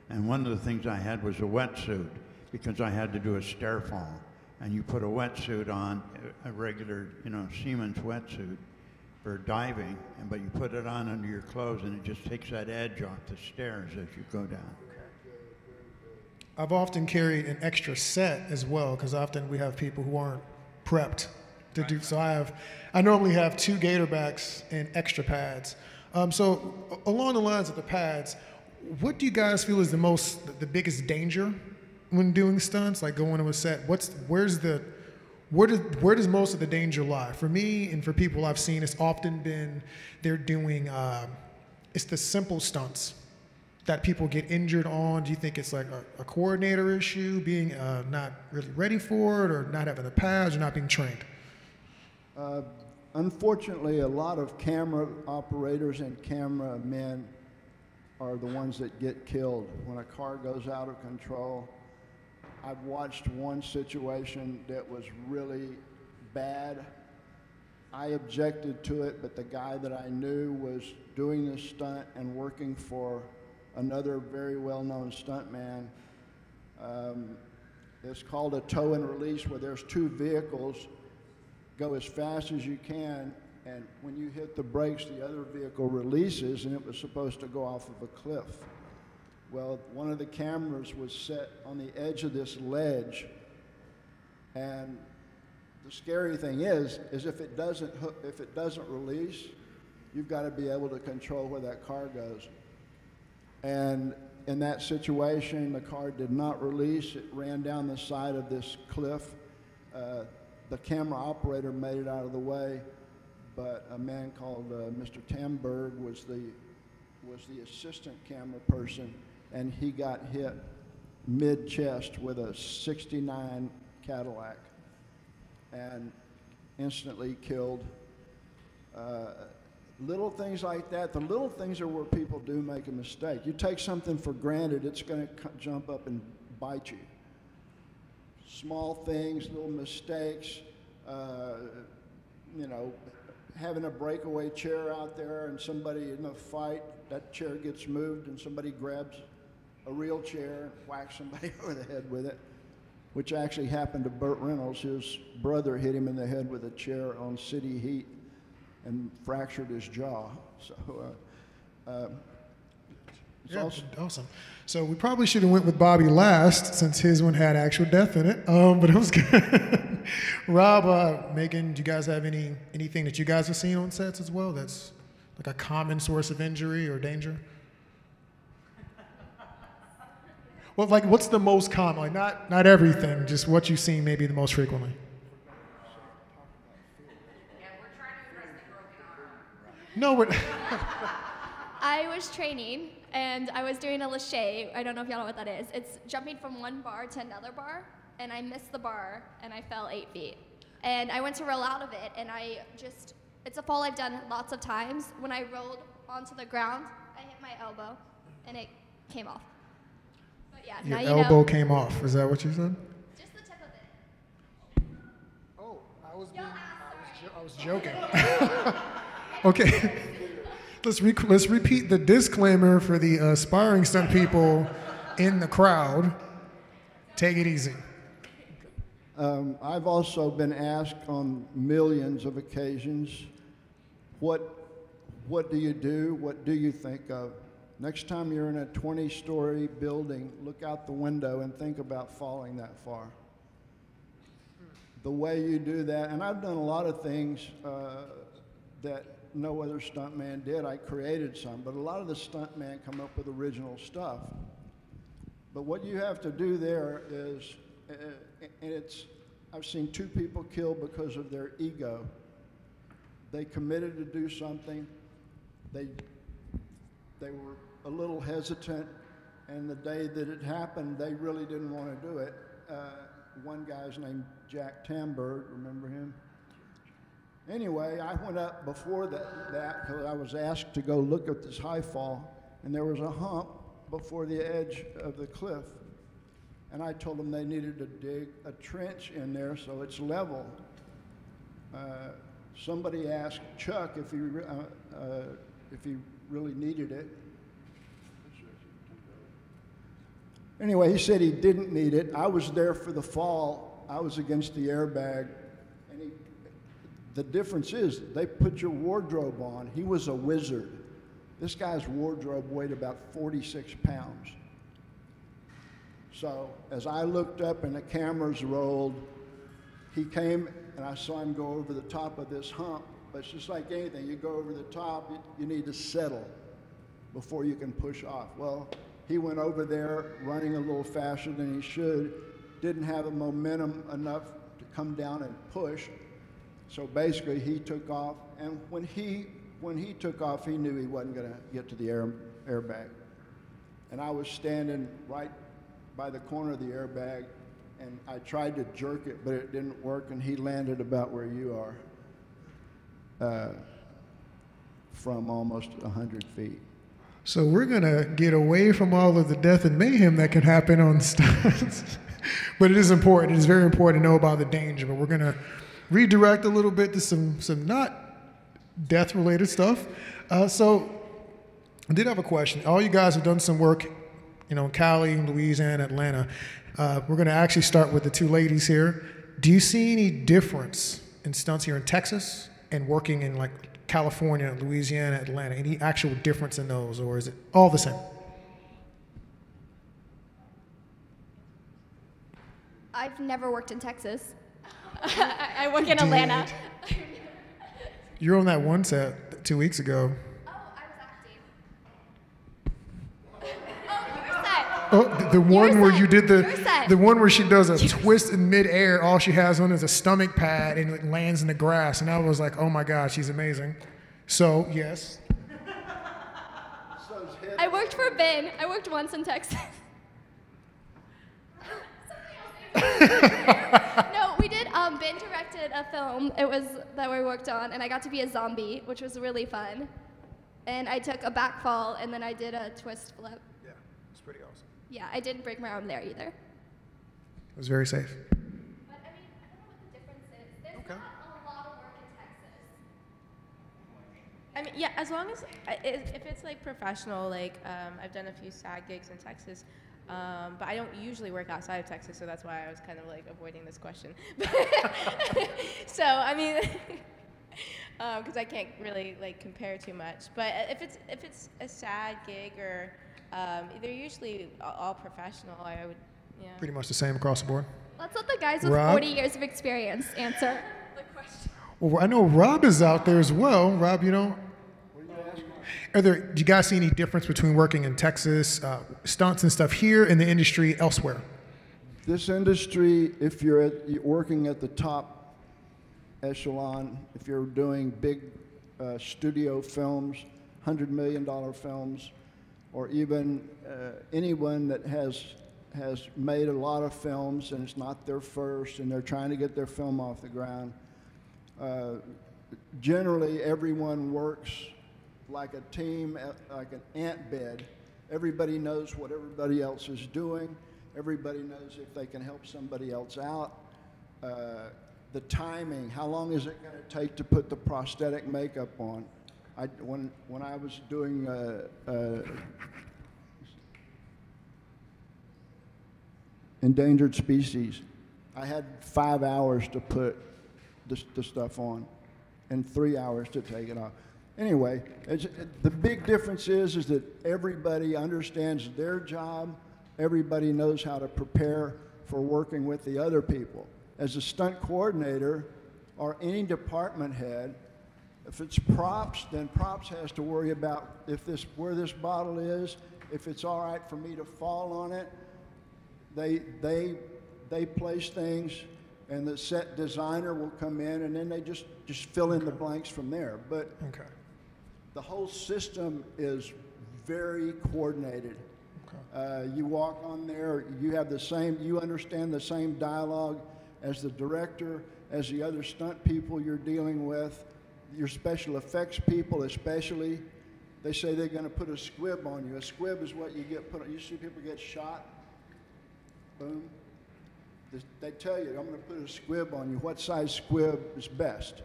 And one of the things I had was a wetsuit, because I had to do a stair fall. And you put a wetsuit on, a regular, seaman's wetsuit for diving, but you put it on under your clothes and it just takes that edge off the stairs as you go down. I've often carried an extra set as well, because often we have people who aren't prepped to do. So I normally have 2 gator backs and extra pads. So along the lines of the pads, what do you guys feel is the biggest danger when doing stunts, like going to a set? Where does most of the danger lie? For me and for people I've seen, it's often been they're doing it's the simple stunts that people get injured on. Do you think it's like a coordinator issue, being not really ready for it, or not having the pads, or not being trained? Unfortunately, a lot of camera operators and cameramen are the ones that get killed when a car goes out of control. I've watched one situation that was really bad. I objected to it, but the guy that I knew was doing this stunt and working for another very well-known stuntman. It's called a tow and release, where there's 2 vehicles, go as fast as you can, and when you hit the brakes, the other vehicle releases, and it was supposed to go off of a cliff. Well, one of the cameras was set on the edge of this ledge, and the scary thing is if it doesn't release, you've got to be able to control where that car goes. And in that situation, the car did not release. It ran down the side of this cliff. The camera operator made it out of the way, but a man called Mr. Tamberg was the assistant camera person, and he got hit mid-chest with a '69 Cadillac and instantly killed. Little things like that. The little things are where people do make a mistake. You take something for granted, it's going to jump up and bite you. Small things, little mistakes, having a breakaway chair out there and somebody in a fight, that chair gets moved and somebody grabs a real chair and whacks somebody over the head with it, which actually happened to Burt Reynolds. His brother hit him in the head with a chair on City Heat and fractured his jaw. So Awesome. So we probably should have went with Bobby last, since his one had actual death in it. But it was good. Rob, Megan, do you guys have anything that you guys have seen on sets as well that's like a common source of injury or danger? Well, like, what's the most common? Like, not everything, just what you've seen maybe the most frequently. No, we're. I was training and I was doing a lache. I don't know if y'all know what that is. It's jumping from one bar to another bar, and I missed the bar and I fell 8 feet. And I went to roll out of it, and it's a fall I've done lots of times. When I rolled onto the ground, I hit my elbow and it came off. But yeah, Your now you elbow know. came off. Is that what you said? Just the tip of it. Oh, I was joking. Okay. Let's repeat the disclaimer for the aspiring stunt people in the crowd. Take it easy. I've also been asked on millions of occasions, what do you do? What do you think of? Next time you're in a 20-story building, look out the window and think about falling that far. The way you do that, and I've done a lot of things that no other stuntman did. I created some, but a lot of the stuntmen come up with original stuff. But what you have to do there is, and I've seen 2 people killed because of their ego. They committed to do something. They were a little hesitant, and the day that it happened, they really didn't want to do it. One guy's named Jack Tamberg, remember him? Anyway, I went up before that because I was asked to go look at this high fall, and there was a hump before the edge of the cliff. And I told them they needed to dig a trench in there so it's level. Somebody asked Chuck if he really needed it. Anyway, he said he didn't need it. I was there for the fall. I was against the airbag. And the difference is they put your wardrobe on. He was a wizard. This guy's wardrobe weighed about 46 pounds. So as I looked up and the cameras rolled, he came and I saw him go over the top of this hump. But it's just like anything, you go over the top, you need to settle before you can push off. Well, he went over there running a little faster than he should, didn't have the momentum enough to come down and push. So basically he took off, and when he took off, he knew he wasn't gonna get to the airbag. And I was standing right by the corner of the airbag, and I tried to jerk it, but it didn't work, and he landed about where you are, from almost 100 feet. So we're gonna get away from all of the death and mayhem that can happen on stunts. But it is important, it is very important to know about the danger, but we're gonna redirect a little bit to some not death-related stuff. So I did have a question. All you guys have done some work, in Cali, Louisiana, Atlanta. We're gonna actually start with the 2 ladies here. Do you see any difference in stunts here in Texas and working in like California, Louisiana, Atlanta? Any actual difference in those, or is it all the same? I've never worked in Texas. I work in Atlanta. You're on that one set 2 weeks ago. Oh, I was acting. Oh, your set. Oh, the one where you did Your set. the one where she does a twist in midair. All she has on is a stomach pad and it lands in the grass. And I was like, oh my God, she's amazing. So yes. I worked for Ben. I worked once in Texas. No, we did. Ben directed a film. It was that we worked on, and I got to be a zombie, which was really fun. And I took a back fall, and then I did a twist flip. Yeah, it's pretty awesome. Yeah, I didn't break my arm there either. It was very safe. But I mean, I don't know what the difference is. There's not a lot of work in Texas. I mean, yeah, as long as, if it's like professional, like I've done a few SAG gigs in Texas, but I don't usually work outside of Texas, so that's why I was kind of like avoiding this question. So, I mean, because I can't really like compare too much. But if it's a SAG gig or they're usually all professional, I would, yeah. Pretty much the same across the board. Let's let the guys with Rob? 40 years of experience answer the question. Well, I know Rob is out there as well. Rob, Do you guys see any difference between working in Texas, stunts and stuff here, in the industry elsewhere? This industry, if you're working at the top echelon, if you're doing big studio films, $100 million films, or even anyone that has made a lot of films and it's not their first and they're trying to get their film off the ground, generally everyone works like a team, like an ant bed. Everybody knows what everybody else is doing. Everybody knows if they can help somebody else out. The timing, how long is it going to take to put the prosthetic makeup on? When I was doing endangered species, I had 5 hours to put the stuff on and 3 hours to take it off. Anyway, the big difference is that everybody understands their job. Everybody knows how to prepare for working with the other people. As a stunt coordinator or any department head, if it's props, then props has to worry about where this bottle is, if it's all right for me to fall on it. They place things, and the set designer will come in, and then they just fill in the blanks from there. But the whole system is very coordinated. You walk on there, you understand the same dialogue as the director, as the other stunt people you're dealing with, your special effects people especially. They say they're going to put a squib on you. A squib is what you get put on. You see people get shot, boom. They tell you, I'm going to put a squib on you. What size squib is best?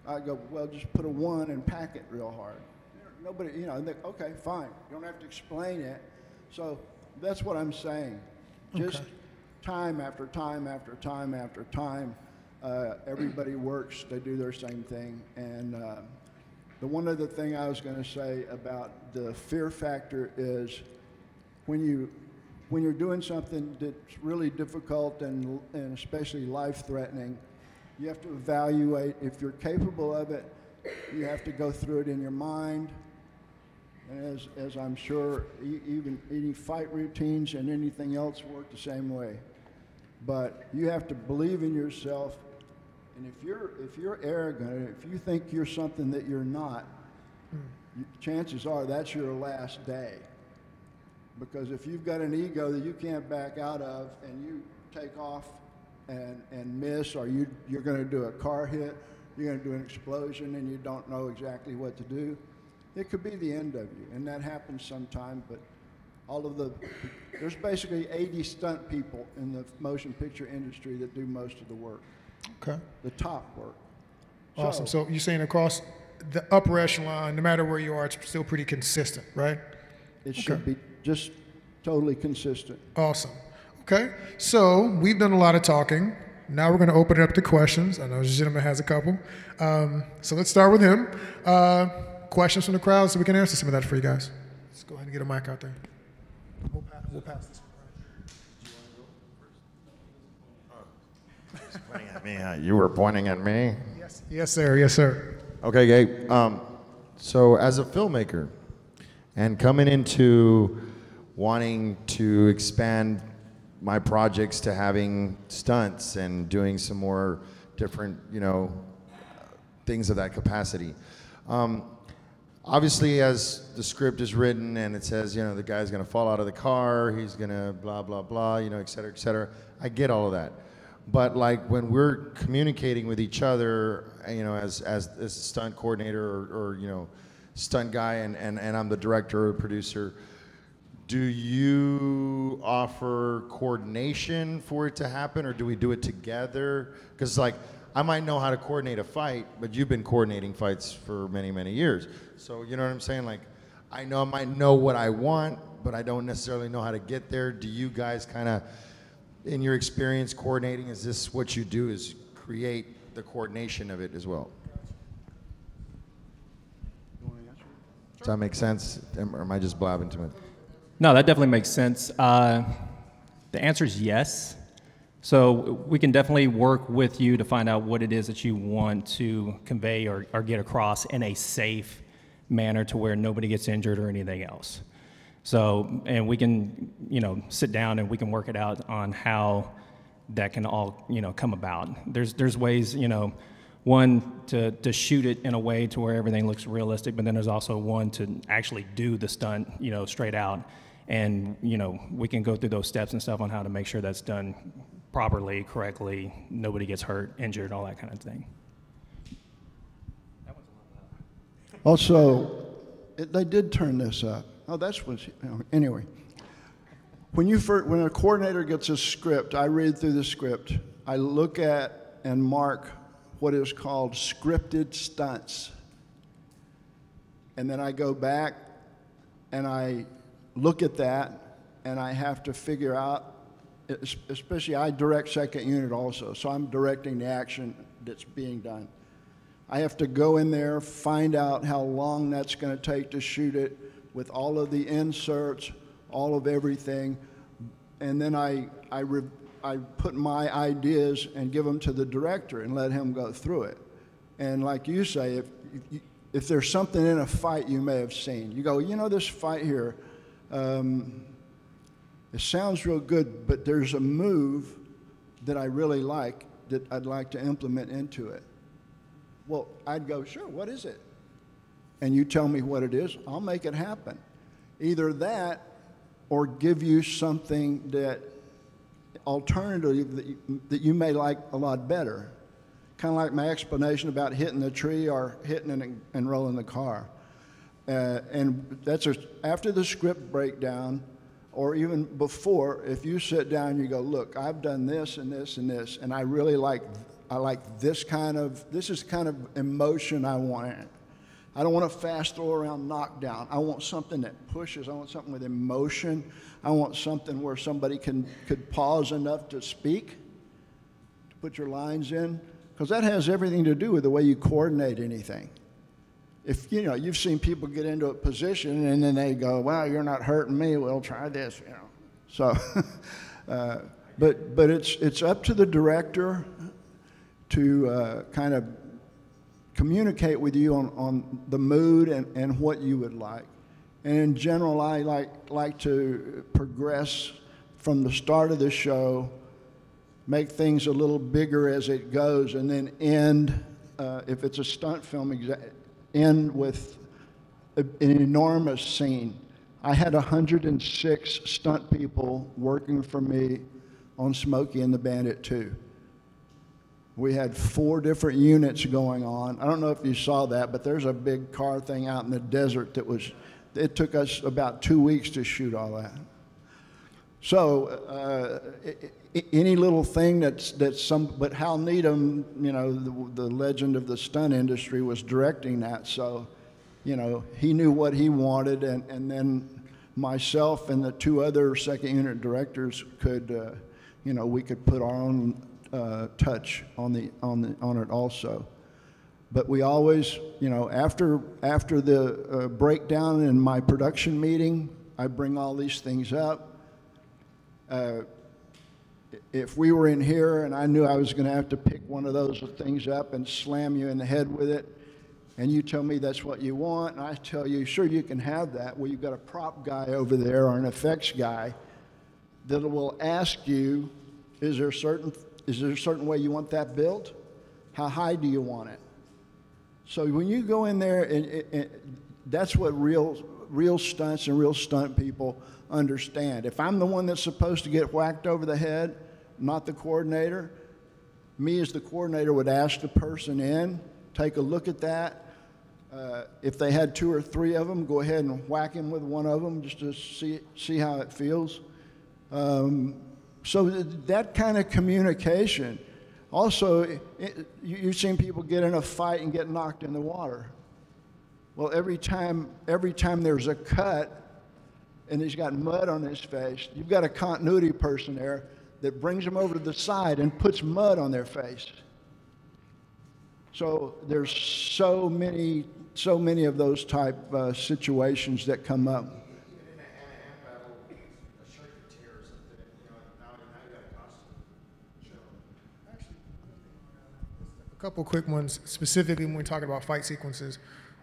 I go, well, just put a 1 and pack it real hard. Nobody, okay, fine. You don't have to explain it. So that's what I'm saying. Just time after time after time after time, everybody works. They do their same thing. And the one other thing I was going to say about the fear factor is when you're doing something that's really difficult and especially life-threatening, you have to evaluate if you're capable of it. You have to go through it in your mind. And as I'm sure even any fight routines and anything else work the same way. But you have to believe in yourself. And if you're arrogant, if you think you're something that you're not, chances are that's your last day. Because if you've got an ego that you can't back out of and you take off and miss, or you're going to do a car hit, you're going to do an explosion and you don't know exactly what to do, it could be the end of you. And that happens sometime, but there's basically 80 stunt people in the motion picture industry that do most of the work. Okay. The top work. Awesome. So you're saying across the upper echelon, no matter where you are, it's still pretty consistent, right? It should be just totally consistent. Awesome. Okay. So we've done a lot of talking. Now we're going to open it up to questions. I know this gentleman has a couple. So let's start with him. Questions from the crowd so we can answer some of that for you guys. Let's go ahead and get a mic out there. We'll pass this one. Pointing at me. You were pointing at me? Yes. Yes, sir. Yes, sir. Okay, Gabe. So as a filmmaker and coming into wanting to expand my projects to having stunts and doing some more different, things of that capacity. Obviously, as the script is written and it says, the guy's going to fall out of the car, he's going to blah, blah, blah, et cetera, et cetera. I get all of that. But like when we're communicating with each other, as a stunt coordinator or stunt guy and I'm the director or producer, do you offer coordination for it to happen or do we do it together? Because I might know how to coordinate a fight, but you've been coordinating fights for many, many years. So you know what I'm saying? I might know what I want, but I don't necessarily know how to get there. Do you guys kind of, in your experience coordinating, is this what you do, is create the coordination of it as well? Does that make sense? Or am I just blabbing too much? No, that definitely makes sense. The answer is yes. So we can definitely work with you to find out what it is that you want to convey or get across in a safe manner to where nobody gets injured or anything else. So, and we can, sit down and we can work it out on how that can all, come about. There's ways, one to shoot it in a way to where everything looks realistic, but then there's also one to actually do the stunt, straight out. And, we can go through those steps and stuff on how to make sure that's done properly, correctly, nobody gets hurt, injured, all that kind of thing. Also, they did turn this up. Oh, that's what. Anyway, when a coordinator gets a script, I read through the script. I look at and mark what is called scripted stunts, and then I go back and I look at that, and I have to figure out. Especially, I direct second unit also, so I'm directing the action that's being done. I have to go in there, find out how long that's going to take to shoot it with all of the inserts, all of everything, and then I put my ideas and give them to the director and let him go through it. And like you say, if there's something in a fight you may have seen, you go, this fight here, it sounds real good, but there's a move that I really like that I'd like to implement into it. Well, I'd go, sure, what is it? And you tell me what it is, I'll make it happen. Either that or give you something that alternative that you may like a lot better. Kind of like my explanation about hitting the tree or hitting it and rolling the car. And that's after the script breakdown, or even before, if you sit down and you go, look, I've done this and this and this, and I really like this is kind of emotion I want in it. I don't want a fast throw around knockdown. I want something that pushes. I want something with emotion. I want something where somebody could pause enough to speak, to put your lines in, because that has everything to do with the way you coordinate anything. If you've seen people get into a position and then they go, well, you're not hurting me, well, try this, So, but it's up to the director to kind of communicate with you on the mood and what you would like. And in general, I like to progress from the start of the show, make things a little bigger as it goes, and then end, if it's a stunt film, end with an enormous scene. I had 106 stunt people working for me on Smokey and the Bandit 2. We had 4 different units going on. I don't know if you saw that, but there's a big car thing out in the desert it took us about 2 weeks to shoot all that. So any little thing but Hal Needham, the legend of the stunt industry, was directing that. So, he knew what he wanted, and then myself and the 2 other second unit directors could, we could put our own touch on it also. But we always, after the breakdown in my production meeting, I bring all these things up. If we were in here and I knew I was going to have to pick one of those things up and slam you in the head with it, and you tell me that's what you want, and I tell you, sure, you can have that. Well, you've got a prop guy over there or an effects guy that will ask you, is there a certain way you want that built? How high do you want it? So when you go in there, and that's what real stunts and real stunt people understand. If I'm the one that's supposed to get whacked over the head, not the coordinator, me as the coordinator would ask the person in, take a look at that. If they had 2 or 3 of them, go ahead and whack him with one of them just to see how it feels. So that kind of communication. Also, you've seen people get in a fight and get knocked in the water. Well, every time there's a cut and he's got mud on his face, you've got a continuity person there that brings them over to the side and puts mud on their face. So there's so many of those type situations that come up. Even in a hand-to-hand battle, a shirt could tear or something, now you got a costume show. A couple quick ones, specifically when we're talking about fight sequences.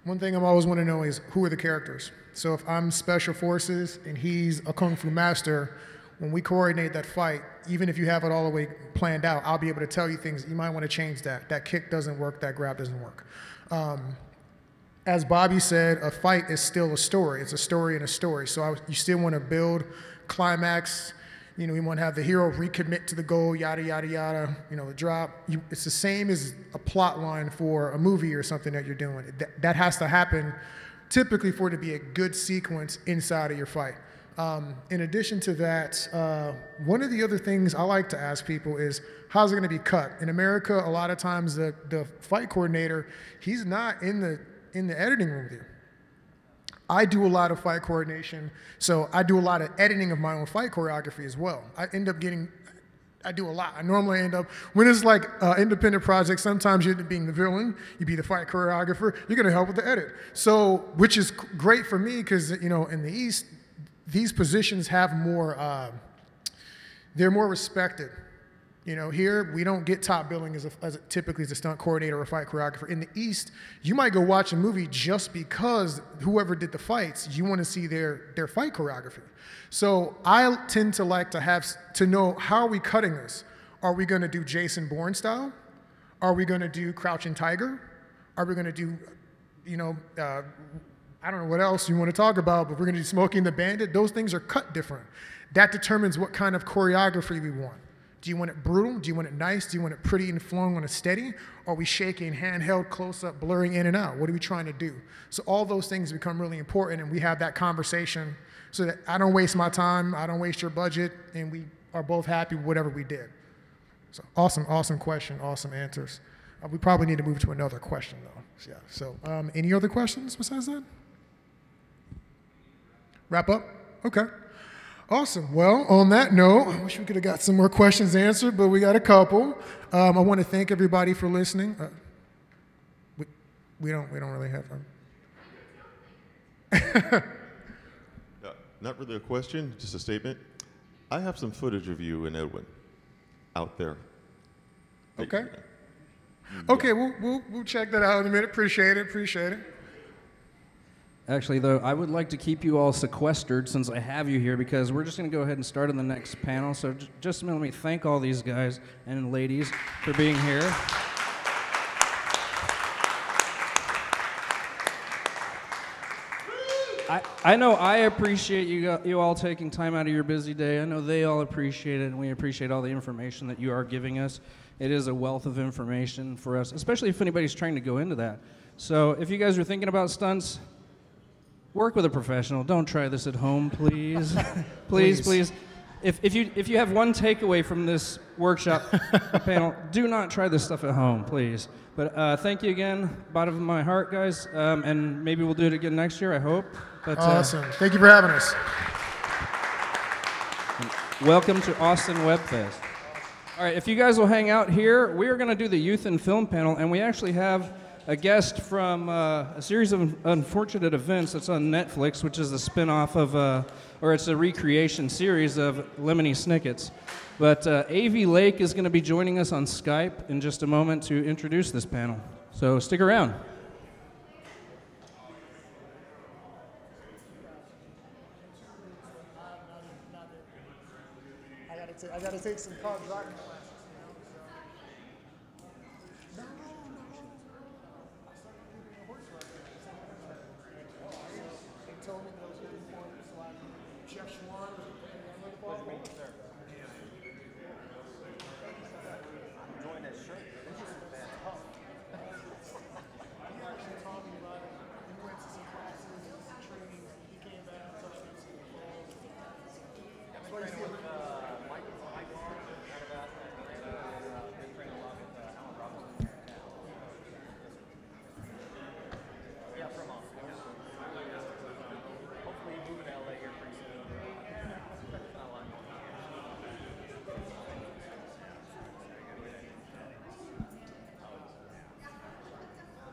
One thing I'm always want to know is who are the characters? So if I'm Special Forces and he's a Kung Fu master, when we coordinate that fight, even if you have it all the way planned out, I'll be able to tell you things. You might want to change that. That kick doesn't work, that grab doesn't work. As Bobby said, a fight is still a story. It's a story and a story. So you still want to build climax. You know, you want to have the hero recommit to the goal, yada, yada, yada, you know, the drop. It's the same as a plot line for a movie or something that you're doing. That has to happen typically for it to be a good sequence inside of your fight. In addition to that, one of the other things I like to ask people is, how's it going to be cut? In America, a lot of times the fight coordinator, he's not in the editing room with you. I do a lot of fight coordination, so I do a lot of editing of my own fight choreography as well. I do a lot. I normally end up, when it's like independent projects, sometimes you end up being the villain, you be the fight choreographer, you're gonna help with the edit. So, which is great for me, because, you know, in the East, these positions have more, they're more respected. You know, here, we don't get top billing typically as a stunt coordinator or a fight choreographer. In the East, you might go watch a movie just because whoever did the fights, you want to see their fight choreography. So I tend to like to know, how are we cutting this? Are we going to do Jason Bourne style? Are we going to do Crouching Tiger? Are we going to do, you know, I don't know what else you want to talk about, but we're going to do Smokey and the Bandit. Those things are cut different. That determines what kind of choreography we want. Do you want it brutal? Do you want it nice? Do you want it pretty and flowing on a steady? Or are we shaking, handheld, close-up, blurring in and out? What are we trying to do? So all those things become really important, and we have that conversation so that I don't waste my time, I don't waste your budget, and we are both happy with whatever we did. So awesome question, awesome answers. We probably need to move to another question, though. Yeah. So any other questions besides that? Wrap up? Okay. Awesome. Well, on that note, I wish we could have got some more questions answered, but we got a couple. I want to thank everybody for listening. We don't really have them. Not really a question, just a statement. I have some footage of you and Edwin out there. Okay. Okay, we'll check that out in a minute. Appreciate it. Actually, though, I would like to keep you all sequestered since I have you here, because we're just going to go ahead and start on the next panel. So just a minute, let me thank all these guys and ladies for being here. I know I appreciate you all taking time out of your busy day. I know they all appreciate it, and we appreciate all the information that you are giving us. It is a wealth of information for us, especially if anybody's trying to go into that. So if you guys are thinking about stunts, work with a professional. Don't try this at home, please. please. If you have one takeaway from this workshop panel, do not try this stuff at home, please. But thank you again, bottom of my heart, guys. And maybe we'll do it again next year, I hope. But, awesome. Thank you for having us. Welcome to Austin WebFest. All right, if you guys will hang out here, we are going to do the youth and film panel, and we actually have a guest from a series of unfortunate events that's on Netflix, which is a spin-off of, or it's a recreation series of Lemony Snicket's. But A.V. Lake is going to be joining us on Skype in just a moment to introduce this panel. So stick around. I got to take some car driving classes.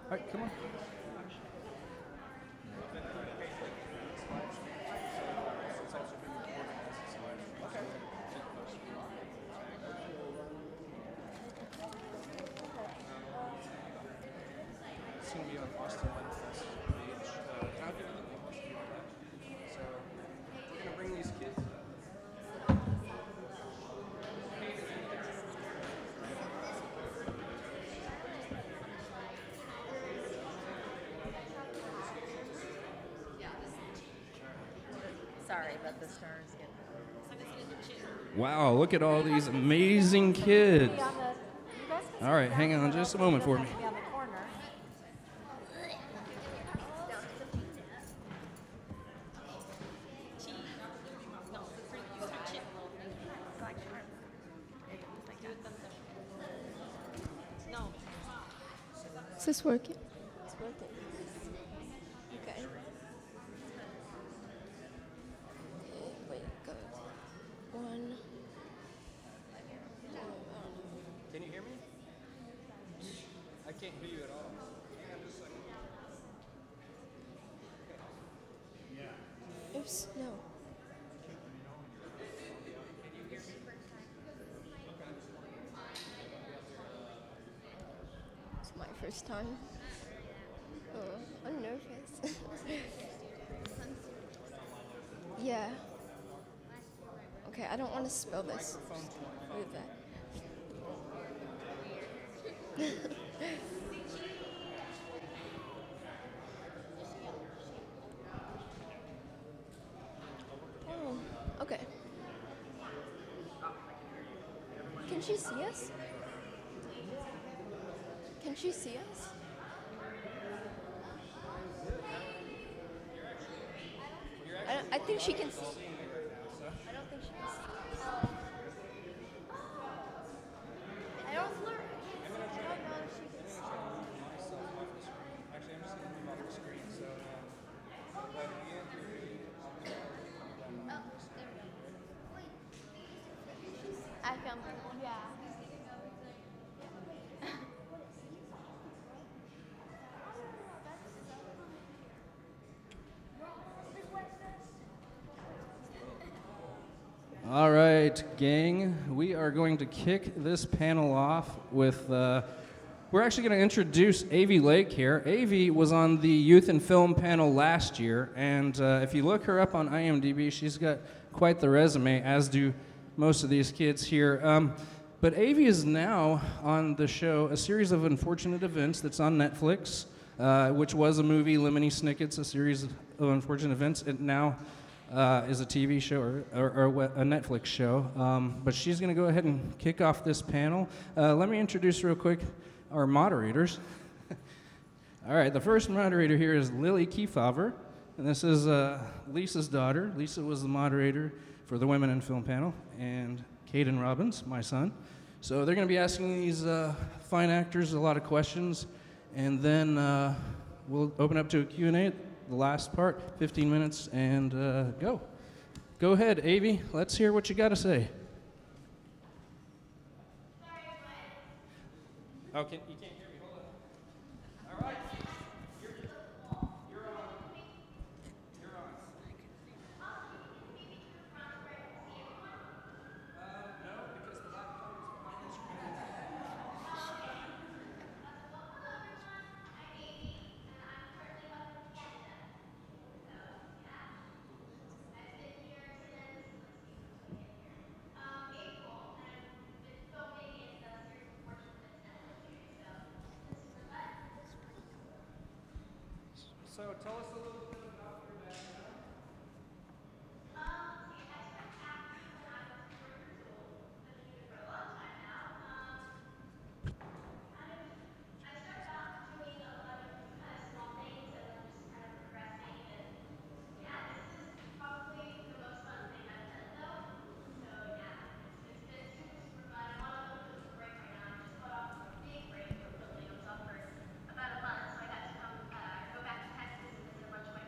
All right, come on. It's going to be on Austin WebFest. Sorry, but the stern's getting. Wow, look at all these amazing kids. You guys can All right, hang on just a moment for me. be on the corner. Is this working? It's working. Okay. Wait, go. One. Can you hear me? I can't hear you at all. Oops, no. It's my first time. Oh, I'm nervous. Yeah. Okay, I don't want to spill this. Move that. Oh, okay. Can she see us? Can she see us? I think she can see. I don't think she can see. I don't know if she can see. Actually, I'm just going to move off the screen. So, I found her. Yeah. all right, gang, we are going to kick this panel off with. We're actually going to introduce Avi Lake here. Avi was on the Youth and Film panel last year, and if you look her up on IMDb, she's got quite the resume, as do most of these kids here. But Avi is now on the show A Series of Unfortunate Events that's on Netflix, which was a movie, Lemony Snicket's A Series of Unfortunate Events. It now is a TV show or a Netflix show. But she's going to go ahead and kick off this panel. Let me introduce real quick our moderators. All right, the first moderator here is Lily Kefauver, and this is Lisa's daughter. Lisa was the moderator for the Women in Film panel, and Caden Robbins, my son. So they're going to be asking these fine actors a lot of questions, and then we'll open up to a Q&A, the last part, 15 minutes, and go. Go ahead, Avi. Let's hear what you got to say. Oh, you can't hear me. Hold on. All right. You're on. You're on. No, because the laptop is behind the screen. So tell us a little bit about your background. About a month, so I got to come go back to Texas and visit a bunch of my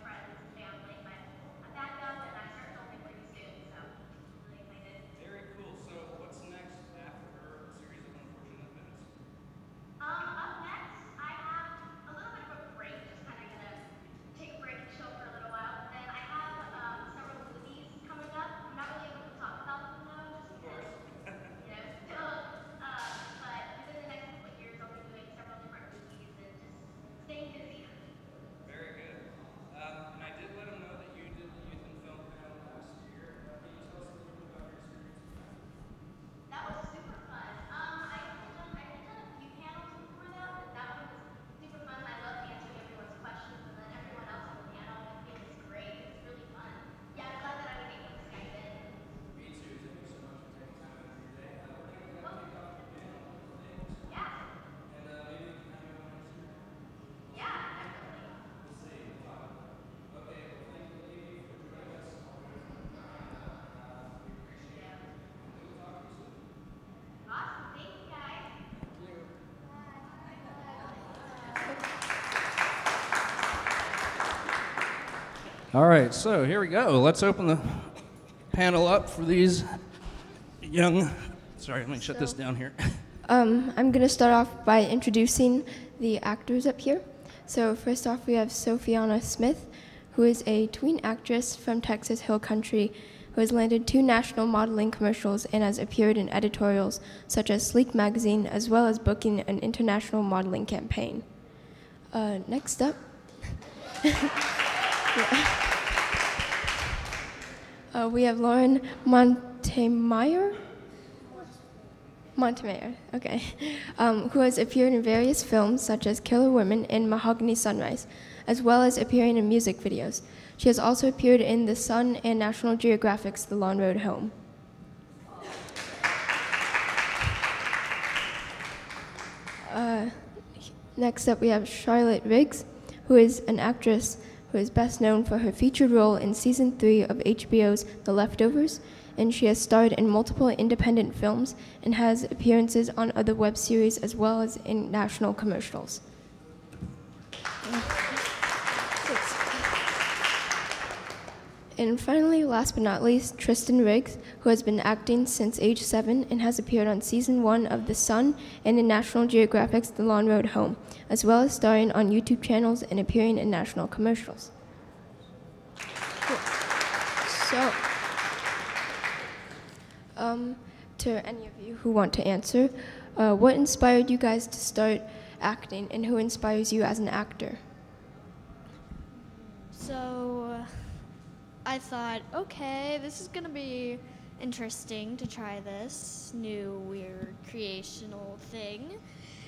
All right, so here we go. Let's open the panel up for these young. Sorry, let me shut this down here. I'm going to start off by introducing the actors up here. So first off, we have Sophiana Smith, who is a tween actress from Texas Hill Country, who has landed 2 national modeling commercials and has appeared in editorials such as Sleek magazine, as well as booking an international modeling campaign. Next up, we have Lauren Montemayor, okay, who has appeared in various films such as Killer Women and Mahogany Sunrise, as well as appearing in music videos. She has also appeared in The Sun and National Geographic's The Long Road Home. Next up, we have Charlotte Riggs, who is an actress who is best known for her featured role in Season 3 of HBO's The Leftovers, and she has starred in multiple independent films and has appearances on other web series as well as in national commercials. And finally, last but not least, Tristan Riggs, who has been acting since age 7 and has appeared on Season 1 of The Sun and in National Geographic's The Long Road Home, as well as starring on YouTube channels and appearing in national commercials. Cool. So, to any of you who want to answer, what inspired you guys to start acting, and who inspires you as an actor? So, I thought, okay, this is gonna be interesting to try this new weird creational thing.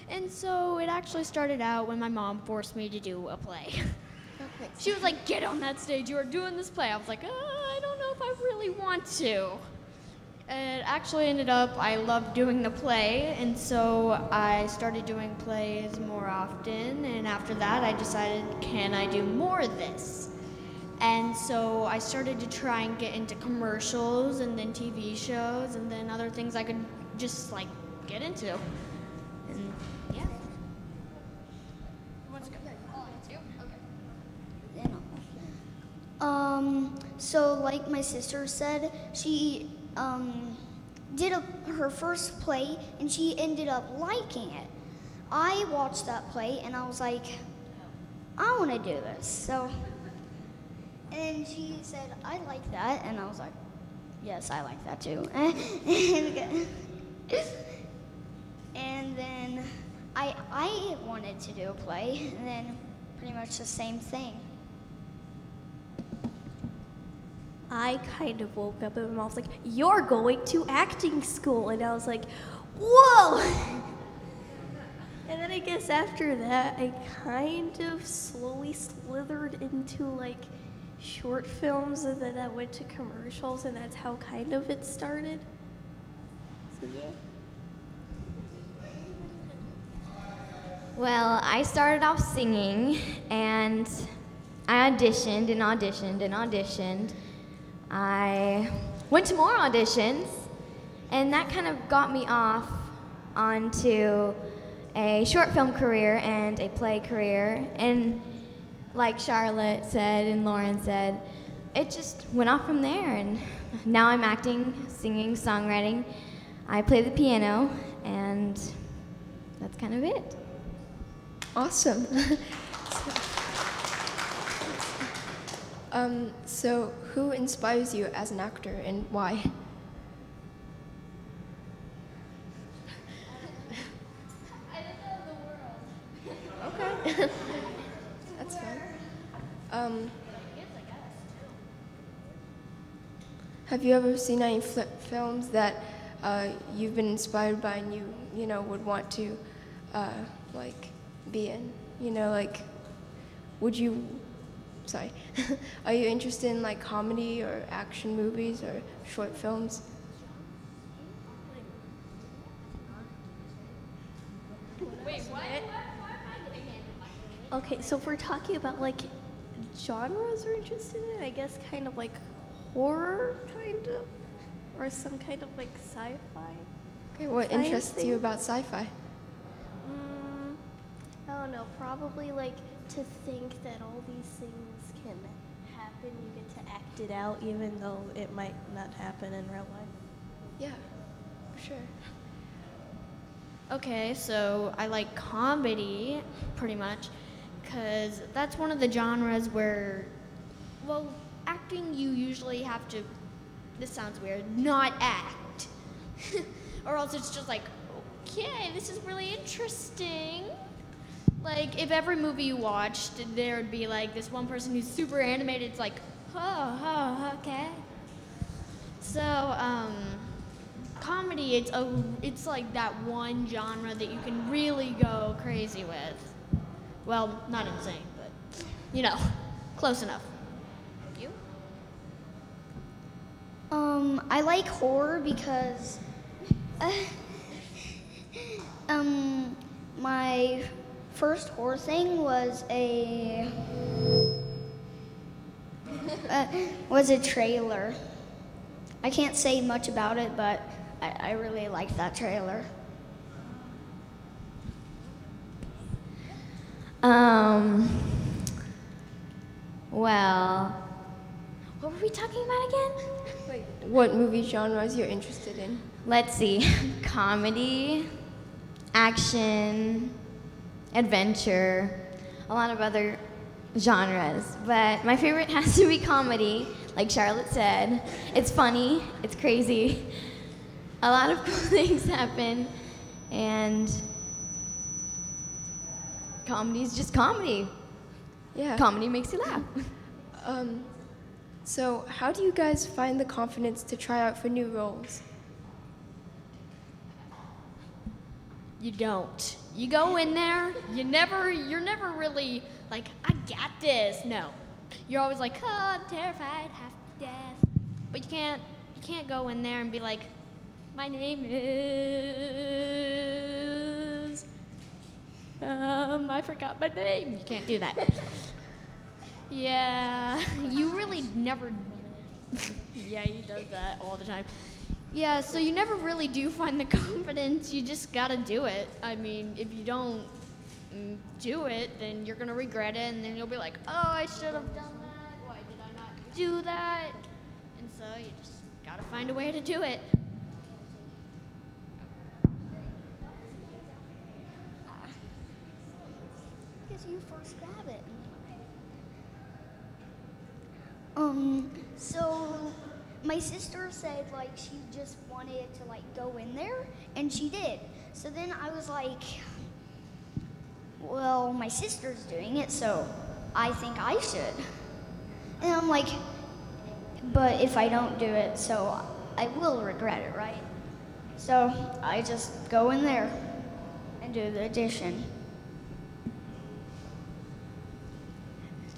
And so it actually started out when my mom forced me to do a play. Okay. She was like, get on that stage, you are doing this play. I was like, I don't know if I really want to. It actually ended up, I loved doing the play, and so I started doing plays more often, and after that I decided, can I do more of this? And so I started to try and get into commercials and then TV shows and then other things I could just like get into. And yeah. Who wants to go? Oh, it's you? Okay. So like my sister said, she did her first play and she ended up liking it. I watched that play and I was like, I want to do this. So. And she said, I like that. And I was like, yes, I like that too. And then I wanted to do a play, and then pretty much the same thing. I kind of woke up and my mom was like, you're going to acting school. And I was like, whoa! And then I guess after that, I kind of slowly slithered into like short films, and then I went to commercials, and that's how kind of it started. So yeah. Well, I started off singing, and I auditioned and auditioned and auditioned. I went to more auditions, and that kind of got me off onto a short film career and a play career. And like Charlotte said and Lauren said, it just went off from there, and now I'm acting, singing, songwriting. I play the piano, and that's kind of it. Awesome. So who inspires you as an actor and why? Okay. That's fine. Have you ever seen any films that you've been inspired by and you know would want to like be in? You know, like would you? Sorry. Are you interested in like comedy or action movies or short films? Wait, what? Okay, so if we're talking about like genres we're interested in, I guess kind of like horror, kind of, or some kind of like sci-fi. Okay, what interests you about sci-fi? I don't know, probably like to think that all these things can happen happen, you get to act it out, even though it might not happen in real life. Yeah, for sure. Okay, so I like comedy pretty much because that's one of the genres where, well, acting you usually have to, this sounds weird, not act. Or else it's just like, okay, this is really interesting. Like, if every movie you watched, there would be like this one person who's super animated, it's like, oh, okay. So, comedy, it's like that one genre that you can really go crazy with. Well, not insane, but, you know, close enough. You? I like horror because my first horror thing was a trailer. I can't say much about it, but I really liked that trailer. Well, what were we talking about again? Like, what movie genres you're interested in? Let's see. Comedy, action, adventure, a lot of other genres. But my favorite has to be comedy, like Charlotte said. It's funny, it's crazy. A lot of cool things happen, and comedy's just comedy. Yeah. Comedy makes you laugh. So how do you guys find the confidence to try out for new roles? You don't. You go in there, you're never really like, I got this. No. You're always like, oh, I'm terrified, half to death. But you can't go in there and be like, my name is, I forgot my name. You can't do that. Yeah, you really never, yeah, he does that all the time. Yeah, so you never really do find the confidence, you just gotta do it. I mean, if you don't do it, then you're gonna regret it, and then you'll be like, oh, I should have done that, why did I not do that? And so you just gotta find a way to do it. Because you first grab it. So my sister said like she just wanted to like go in there, and she did. So then I was like, well, my sister's doing it, so I think I should. And I'm like, but if I don't do it, so I will regret it, right? So I just go in there and do the audition.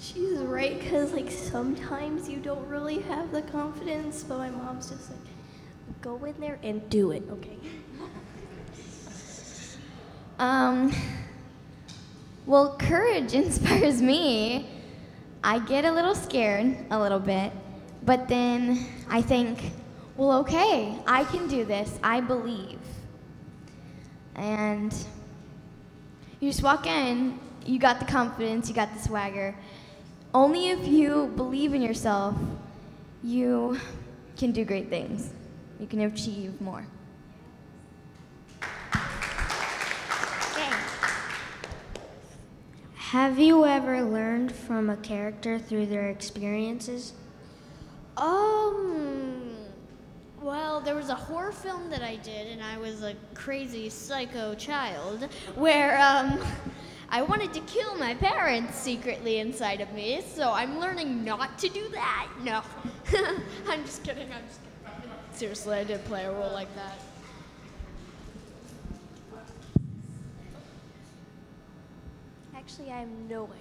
She's right, because like sometimes you don't really have the confidence, but my mom's just like, go in there and do it, okay? Well, courage inspires me. I get a little scared, a little bit, but then I think, well, okay, I can do this, I believe. And you just walk in, you got the confidence, you got the swagger. Only if you believe in yourself, you can do great things. You can achieve more. Have you ever learned from a character through their experiences? Well, there was a horror film that I did, and I was a crazy psycho child, where I wanted to kill my parents secretly inside of me, so I'm learning not to do that. No, I'm just kidding. Seriously, I did play a role like that. Actually, I have no idea.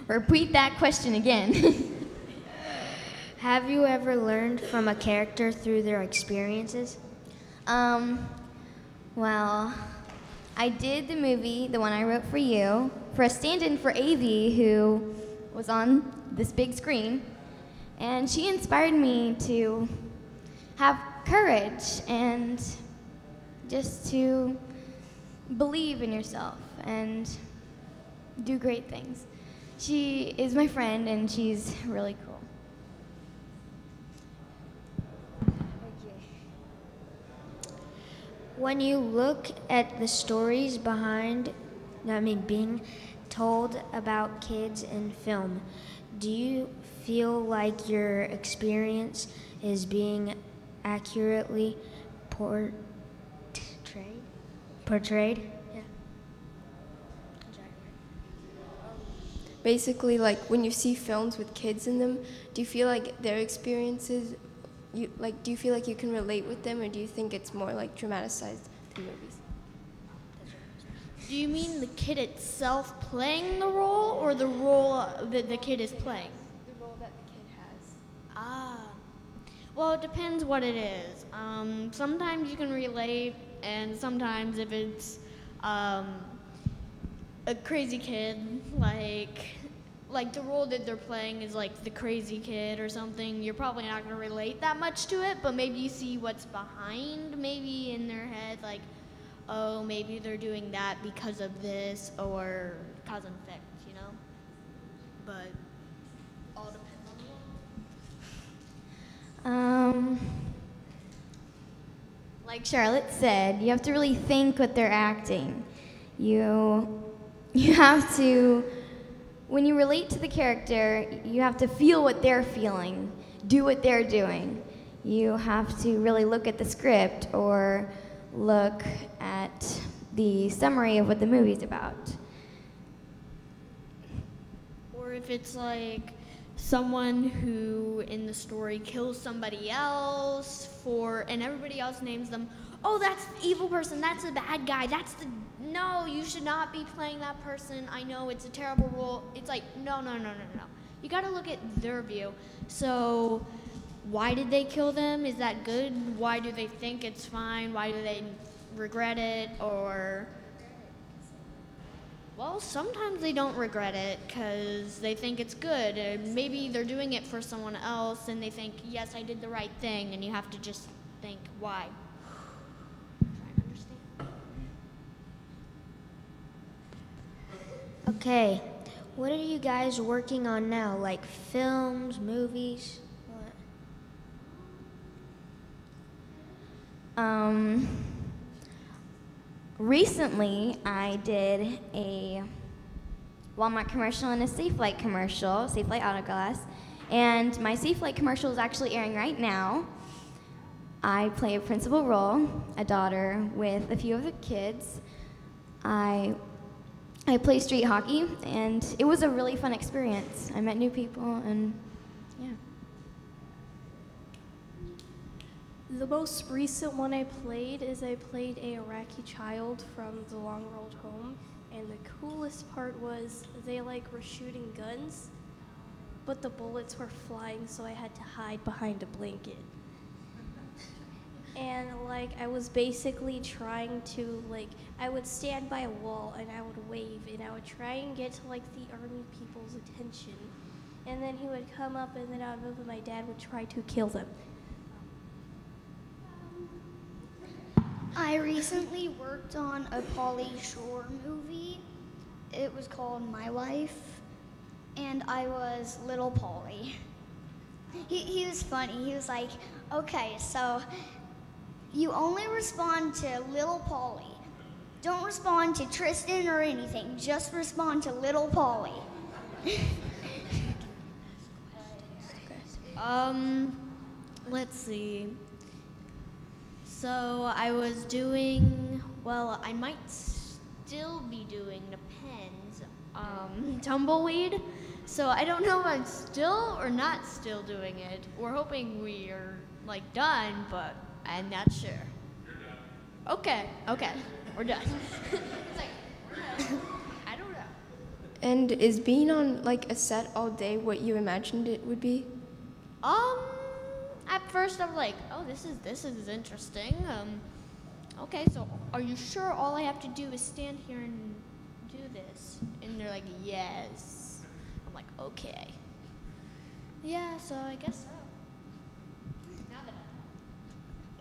Repeat that question again. Have you ever learned from a character through their experiences? Well, I did the movie, the one I wrote for you, for a stand-in for Avi, who was on this big screen, and she inspired me to have courage and just to believe in yourself and do great things. She is my friend, and she's really cool. When you look at the stories behind, being told about kids in film, do you feel like your experience is being accurately portrayed? Yeah. Basically, like when you see films with kids in them, do you feel like their experiences, do you feel like you can relate with them, or do you think it's more like dramatized through movies? Do you mean the kid itself playing the role, or the role that the kid is playing? The role that the kid has. Ah. Well, it depends what it is. Sometimes you can relate, and sometimes if it's a crazy kid, like the role that they're playing is like the crazy kid or something, you're probably not going to relate that much to it, but maybe you see what's behind, maybe in their head, like, oh, maybe they're doing that because of this, or cause and effect, you know? But all depends on the role. Like Charlotte said, you have to really think what they're acting. You have to, when you relate to the character, you have to feel what they're feeling, do what they're doing. You have to really look at the script or look at the summary of what the movie's about. Or if it's like someone who in the story kills somebody else and everybody else names them, oh, that's the evil person, that's the bad guy, no, you should not be playing that person. I know it's a terrible role. It's like, no. You gotta look at their view. So why did they kill them? Is that good? Why do they think it's fine? Why do they regret it? Or, well, sometimes they don't regret it because they think it's good. Maybe they're doing it for someone else and they think, yes, I did the right thing, and you have to just think, why? Okay, what are you guys working on now? Like films, movies? What? Recently, I did a Walmart commercial and a Safelite commercial, Safelite Autoglass, and my Safelite commercial is actually airing right now. I play a principal role, a daughter with a few of the kids. I play street hockey, and it was a really fun experience. I met new people, and yeah. The most recent one I played is I played a Iraqi child from The Long Road Home, and the coolest part was they were shooting guns, but the bullets were flying, so I had to hide behind a blanket. And I was basically trying to I would stand by a wall and I would wave and I would try and get to the army people's attention, and then he would come up and then I would move and my dad would try to kill them. I recently worked on a Pauly Shore movie. It was called My Life, and I was Little Pauly. He was funny. He was like, okay, so you only respond to Little Pauly. Don't respond to Tristan or anything. Just respond to Little Pauly. Let's see. So I was doing, well, I might still be doing, depends, Tumbleweed. So I don't know if I'm still or not still doing it. We're hoping we are done, but I'm not sure. You're done. Okay, we're done. I don't know. And is being on a set all day what you imagined it would be? At first I'm like, oh, this is interesting. Okay, so are you sure all I have to do is stand here and do this? And they're like, yes. I'm like, okay. Yeah, so I guess so. Now that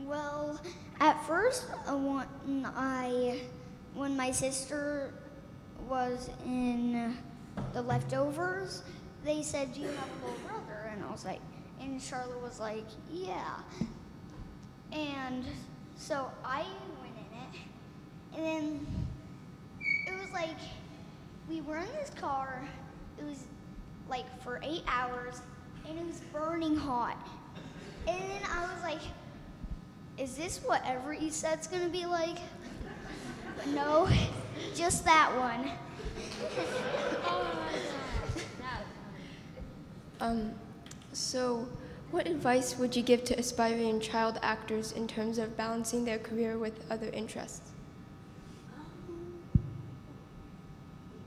Well, at first, when my sister was in The Leftovers, they said, "Do you have a little brother?" And I was like, and Charlotte was like, "Yeah." And so I went in it, and then it was like, we were in this car, it was like for 8 hours, and it was burning hot. And then I was like, is this what every set's gonna be like? But no, just that one. So what advice would you give to aspiring child actors in terms of balancing their career with other interests?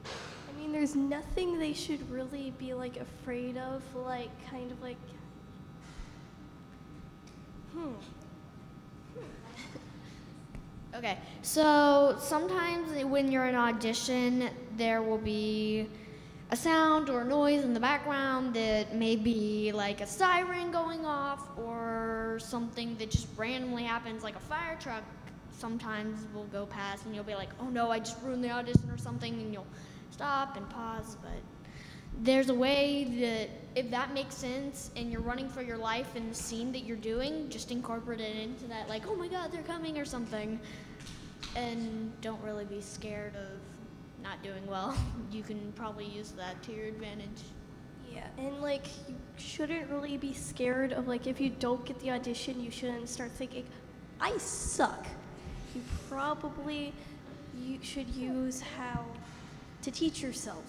I mean, there's nothing they should really be like afraid of, like kind of like, Okay, so sometimes when you're in audition, there will be a sound or noise in the background that may be like a siren going off or something that just randomly happens, like a fire truck sometimes will go past and you'll be like, oh no, I just ruined the audition or something, and you'll stop and pause. But there's a way that if that makes sense and you're running for your life in the scene that you're doing, just incorporate it into that, like, oh my God, they're coming or something. And don't really be scared of not doing well. You can probably use that to your advantage. yeah, and like you shouldn't really be scared of like if you don't get the audition, you shouldn't start thinking, I suck. You probably should use how to teach yourself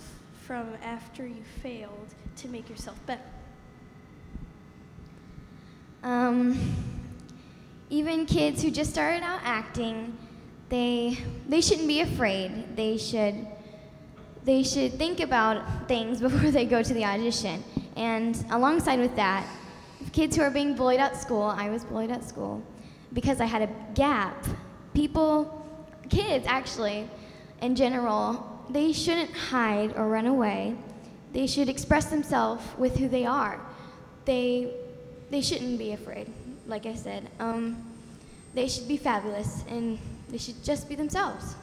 from after you failed to make yourself better. Even kids who just started out acting, they shouldn't be afraid. They should think about things before they go to the audition. And alongside with that, kids who are being bullied at school, I was bullied at school because I had a gap. Kids actually, in general, they shouldn't hide or run away. They should express themselves with who they are. They shouldn't be afraid, like I said. They should be fabulous, and they should just be themselves.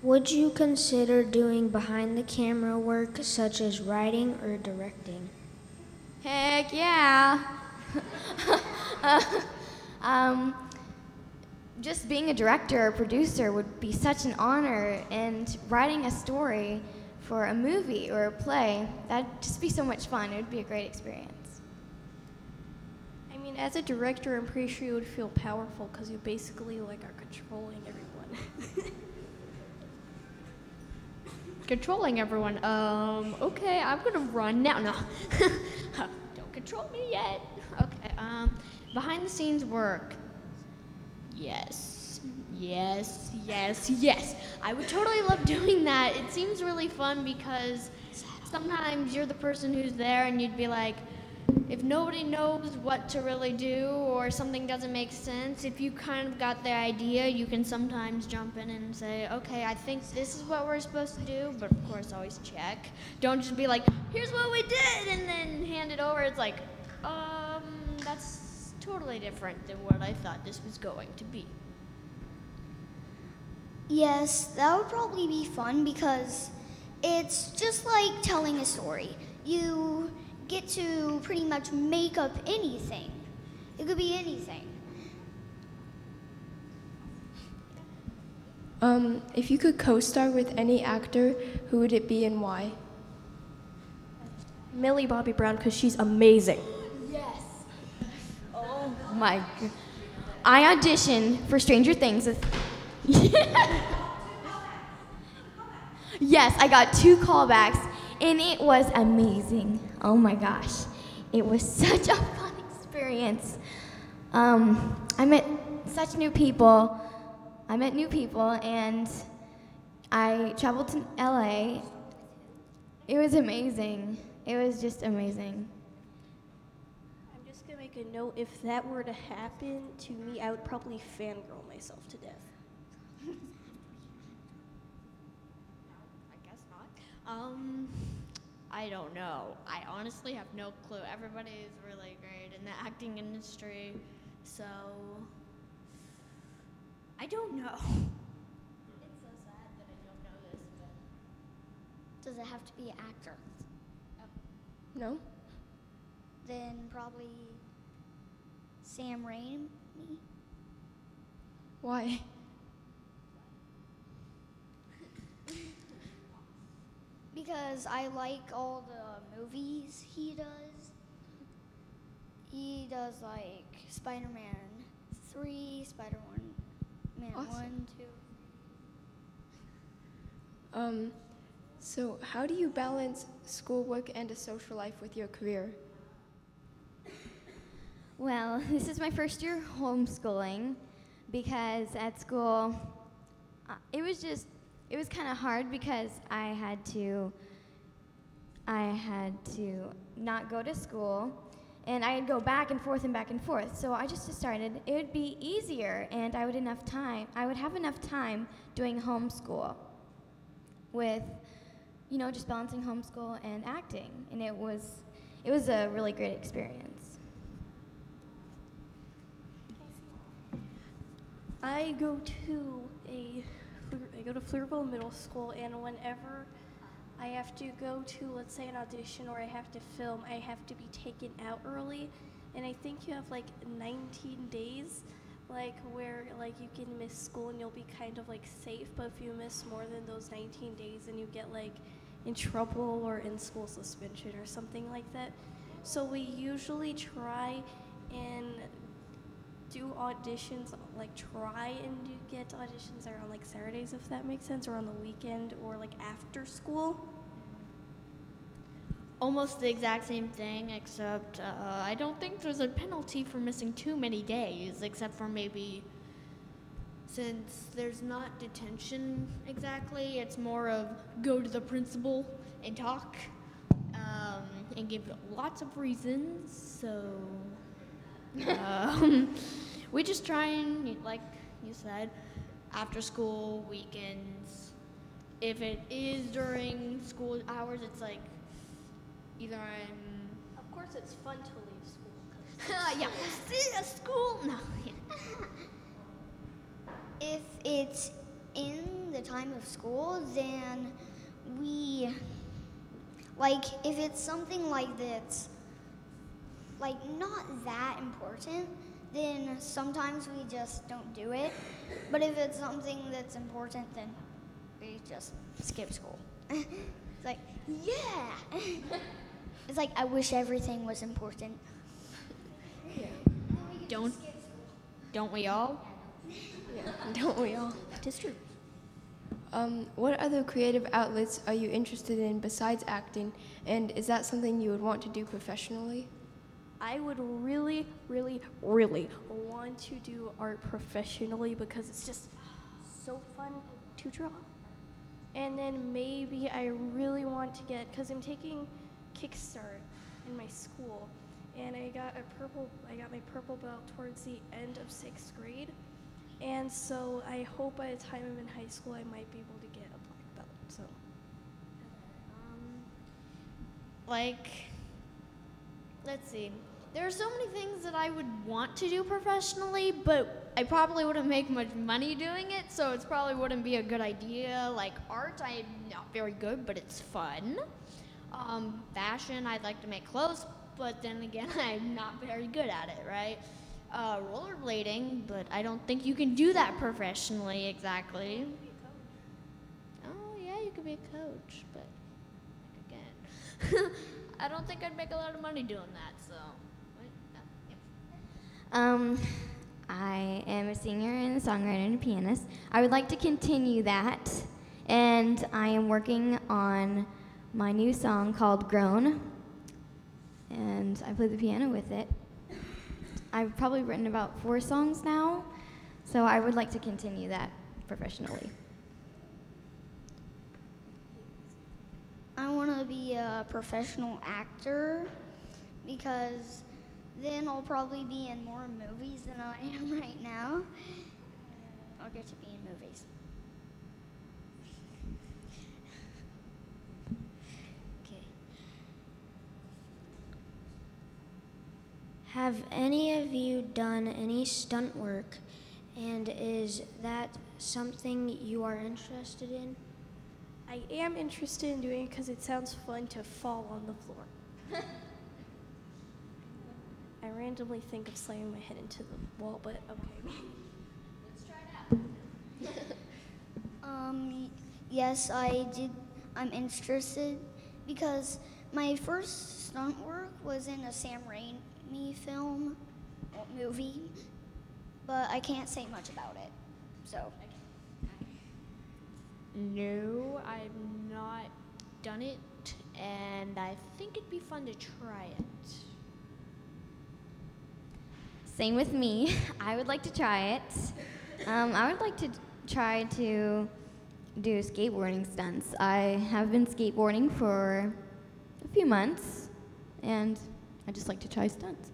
Would you consider doing behind the camera work such as writing or directing? Heck yeah. Just being a director or producer would be such an honor, and writing a story for a movie or a play, that'd just be so much fun. It would be a great experience. I mean, as a director, I'm pretty sure you would feel powerful because you basically like are controlling everyone. Controlling everyone. Okay, I'm gonna run now. No, don't control me yet. Okay. Behind the scenes work. Yes. I would totally love doing that. It seems really fun because sometimes you're the person who's there and you'd be like, if nobody knows what to really do or something doesn't make sense, if you kind of got the idea, you can sometimes jump in and say, okay, I think this is what we're supposed to do, but of course always check. Don't just be like, here's what we did, and then hand it over. It's like, that's totally different than what I thought this was going to be. Yes, that would probably be fun because it's just like telling a story. You get to pretty much make up anything. It could be anything. If you could co-star with any actor, who would it be and why? Millie Bobby Brown, because she's amazing. Yes. Oh my God. I auditioned for Stranger Things with... Yes, I got 2 callbacks, and it was amazing. Oh my gosh. It was such a fun experience. I met such new people. And I traveled to LA. It was amazing. It was just amazing. I'm just gonna make a note, if that were to happen to me, I would probably fangirl myself to death. I don't know. I honestly have no clue. Everybody is really great in the acting industry, so I don't know. does it have to be an actor? No? Then probably Sam Raimi. Why? Because I like all the movies he does. He does like Spider-Man 3, Spider-Man Awesome. 1, 2. So how do you balance schoolwork and a social life with your career? Well, this is my first year homeschooling because at school, it was kind of hard because I had to not go to school and I'd go back and forth and back and forth. So I just decided it would be easier and I would have enough time doing homeschool with, just balancing homeschool and acting. And it was a really great experience. I go to Pflugerville Middle School, and whenever I have to go to, let's say, an audition or I have to film, I have to be taken out early. And I think you have like 19 days, where you can miss school and you'll be kind of safe. But if you miss more than those 19 days, then you get in trouble or in school suspension or something like that. So we usually try and do auditions, get auditions that are on Saturdays, if that makes sense, or on the weekend, or after school. Almost the exact same thing, except I don't think there's a penalty for missing too many days, except for maybe, since there's not detention exactly, it's more of go to the principal and talk, and give lots of reasons, so we just try and, like you said, after school, weekends. If it is during school hours, it's either I'm... Of course, it's fun to leave school. Yeah, school, no. If it's in the time of school, then we, if it's something that's, not that important, then sometimes we just don't do it. But if it's something that's important, then we just skip school. It's yeah. It's I wish everything was important. Don't we all? Yeah, don't we all? That is true. What other creative outlets are you interested in besides acting, and is that something you would want to do professionally? I would really, really, really want to do art professionally because it's just so fun to draw. And then maybe I really want to because I'm taking Kickstart in my school, and I got my purple belt towards the end of 6th grade. And so I hope by the time I'm in high school, I might be able to get a black belt. So, let's see. There are so many things that I would want to do professionally, but I probably wouldn't make much money doing it, so it probably wouldn't be a good idea. Like art, I'm not very good, but it's fun. Fashion, I'd like to make clothes, but then again, I'm not very good at it, right? Rollerblading, but I don't think you can do that professionally exactly. Oh, yeah, you could be a coach, but again, I don't think I'd make a lot of money doing that, so. I am a singer and a songwriter and a pianist. I would like to continue that, and I am working on my new song called Grown, and I play the piano with it. I've probably written about 4 songs now, so I would like to continue that professionally. I want to be a professional actor because then I'll probably be in more movies than I am right now. I'll get to be in movies. Okay. Have any of you done any stunt work, and is that something you are interested in? I am interested in doing it because it sounds fun to fall on the floor. I randomly think of slamming my head into the wall, but okay. Let's try it out. Yes, I did. I'm interested because my first stunt work was in a Sam Raimi film, movie, but I can't say much about it, so. No, I've not done it, and I think it'd be fun to try it. Same with me. I would like to try it. I would like to try to do skateboarding stunts. I have been skateboarding for a few months, and I just like to try stunts.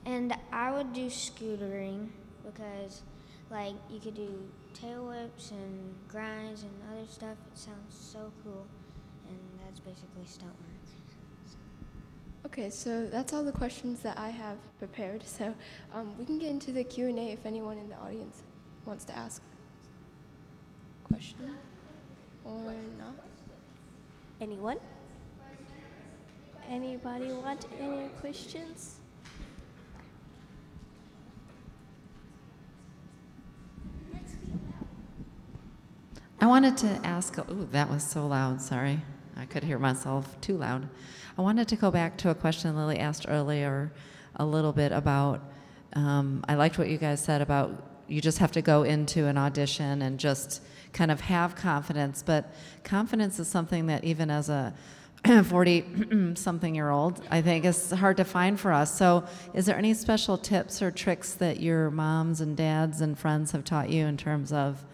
And I would do scootering because, like, you could do tail whips and grinds and other stuff. It sounds so cool, and that's basically stunt work. Okay, so that's all the questions that I have prepared. So we can get into the Q&A if anyone in the audience wants to ask a question or not. Anyone? Anybody want any questions? I wanted to ask, ooh, that was so loud, sorry. I could hear myself too loud. I wanted to go back to a question Lily asked earlier a little bit about, I liked what you guys said about you just have to go into an audition and just kind of have confidence, but confidence is something that even as a 40-something-year-old, I think is hard to find for us. So is there any special tips or tricks that your moms and dads and friends have taught you in terms of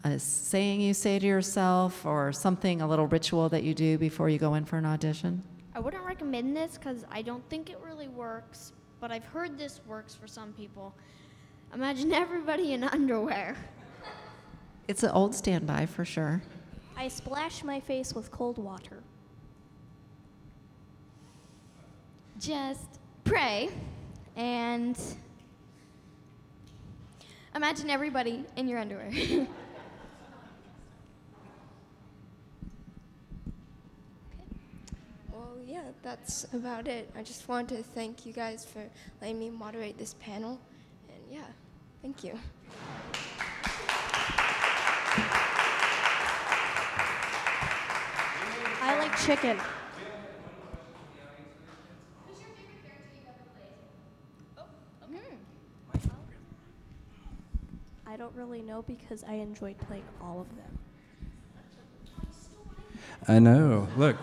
a saying you say to yourself or something, a little ritual that you do before you go in for an audition? I wouldn't recommend this because I don't think it really works, but I've heard this works for some people. Imagine everybody in underwear. It's an old standby for sure. I splash my face with cold water. Just pray and imagine everybody in your underwear. Well, yeah, that's about it. I just wanted to thank you guys for letting me moderate this panel. And yeah, thank you. I like chicken. I don't really know because I enjoyed playing all of them. I know. Look,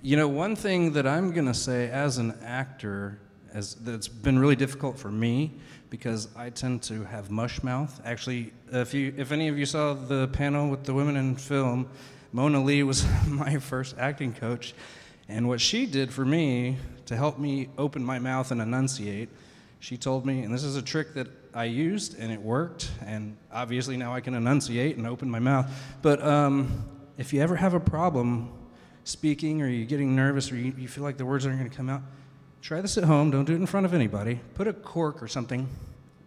you know, one thing that I'm going to say as an actor that's been really difficult for me because I tend to have mush mouth. Actually, if any of you saw the panel with the women in film, Mona Lee was my first acting coach, and what she did for me to help me open my mouth and enunciate, she told me, and this is a trick that I used and it worked, and obviously now I can enunciate and open my mouth, but if you ever have a problem speaking or you're getting nervous or you feel like the words aren't going to come out, try this at home. Don't do it in front of anybody. Put a cork or something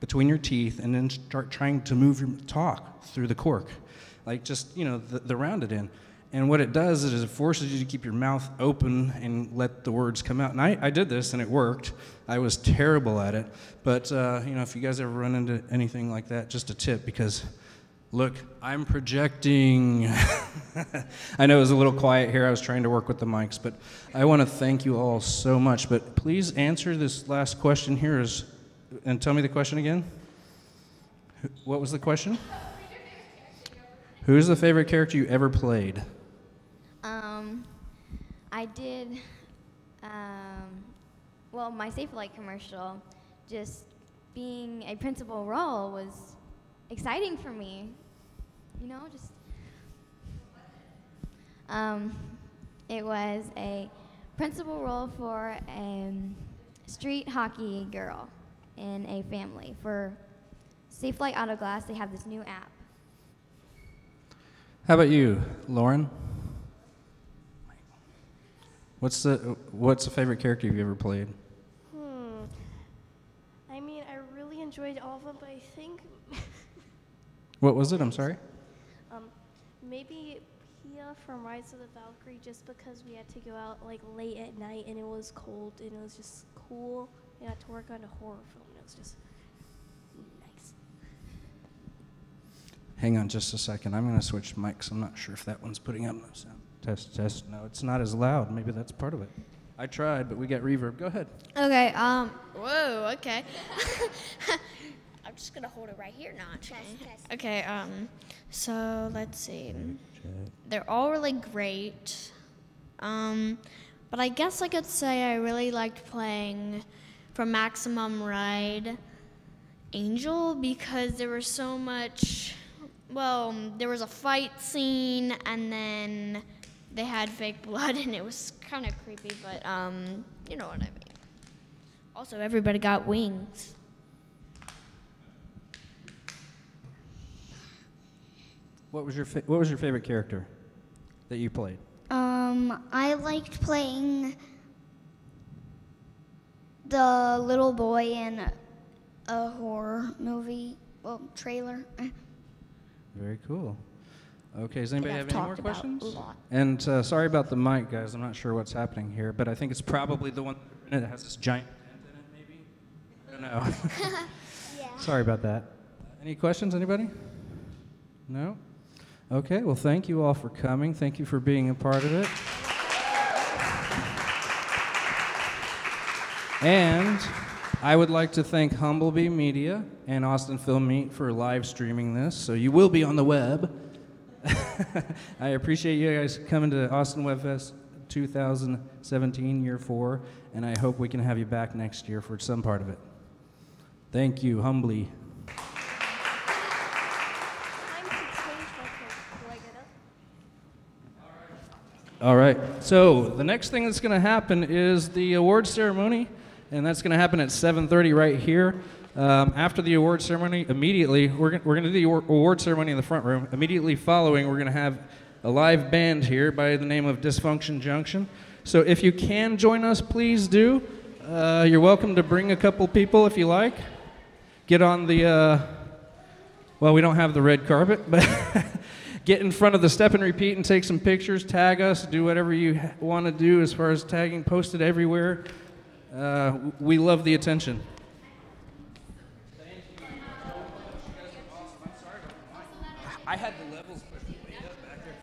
between your teeth and then start trying to move your talk through the cork. Like just, you know, the round it in. And what it does is it forces you to keep your mouth open and let the words come out. And I did this and it worked. I was terrible at it. But, you know, if you guys ever run into anything like that, just a tip because, look, I'm projecting. I know it was a little quiet here. I was trying to work with the mics. But I want to thank you all so much. But please answer this last question here and tell me the question again. What was the question? Who's the favorite character you ever played? I did, well, my Safe Light commercial, just being a principal role was exciting for me. You know, just, it was a principal role for a street hockey girl in a family. For Safe Light Auto Glass, they have this new app. How about you, Lauren? What's the favorite character you've ever played? I mean, I really enjoyed all of them, but I think What was it? I'm sorry. Maybe Pia from Rise of the Valkyrie, just because we had to go out like late at night and it was cold and it was just cool. We had to work on a horror film. And it was just nice. Hang on just a second. I'm going to switch mics. I'm not sure if that one's putting up no sound. Test, test. No, it's not as loud. Maybe that's part of it. I tried, but we got reverb. Go ahead. Okay, whoa, okay. I'm just gonna hold it right here, not. Okay, so let's see. They're all really great. But I guess I could say I really liked playing for Maximum Ride Angel because there was so much, well, there was a fight scene and then they had fake blood and it was kind of creepy, but you know what I mean. Also, everybody got wings. What was your favorite character that you played? I liked playing the little boy in a horror movie, well, trailer. Very cool. Okay, does anybody I've have any more talked about questions? a lot. And sorry about the mic, guys. I'm not sure what's happening here, but I think it's probably the one that has this giant dent in it, maybe? I don't know. Sorry about that. Any questions, anybody? No? Okay, well, thank you all for coming. Thank you for being a part of it. And I would like to thank Humblebee Media and Austin Film Meet for live streaming this, so you will be on the web. I appreciate you guys coming to Austin WebFest 2017, year 4, and I hope we can have you back next year for some part of it. Thank you, humbly. All right, so the next thing that's going to happen is the award ceremony, and that's going to happen at 7:30 right here. After the award ceremony, immediately, we're going to do the award ceremony in the front room. Immediately following, we're going to have a live band here by the name of Dysfunction Junction. So if you can join us, please do. You're welcome to bring a couple people if you like. Get on the, well, we don't have the red carpet, but get in front of the step and repeat and take some pictures, tag us, do whatever you want to do as far as tagging, post it everywhere. We love the attention. I had the levels pushed way up back there.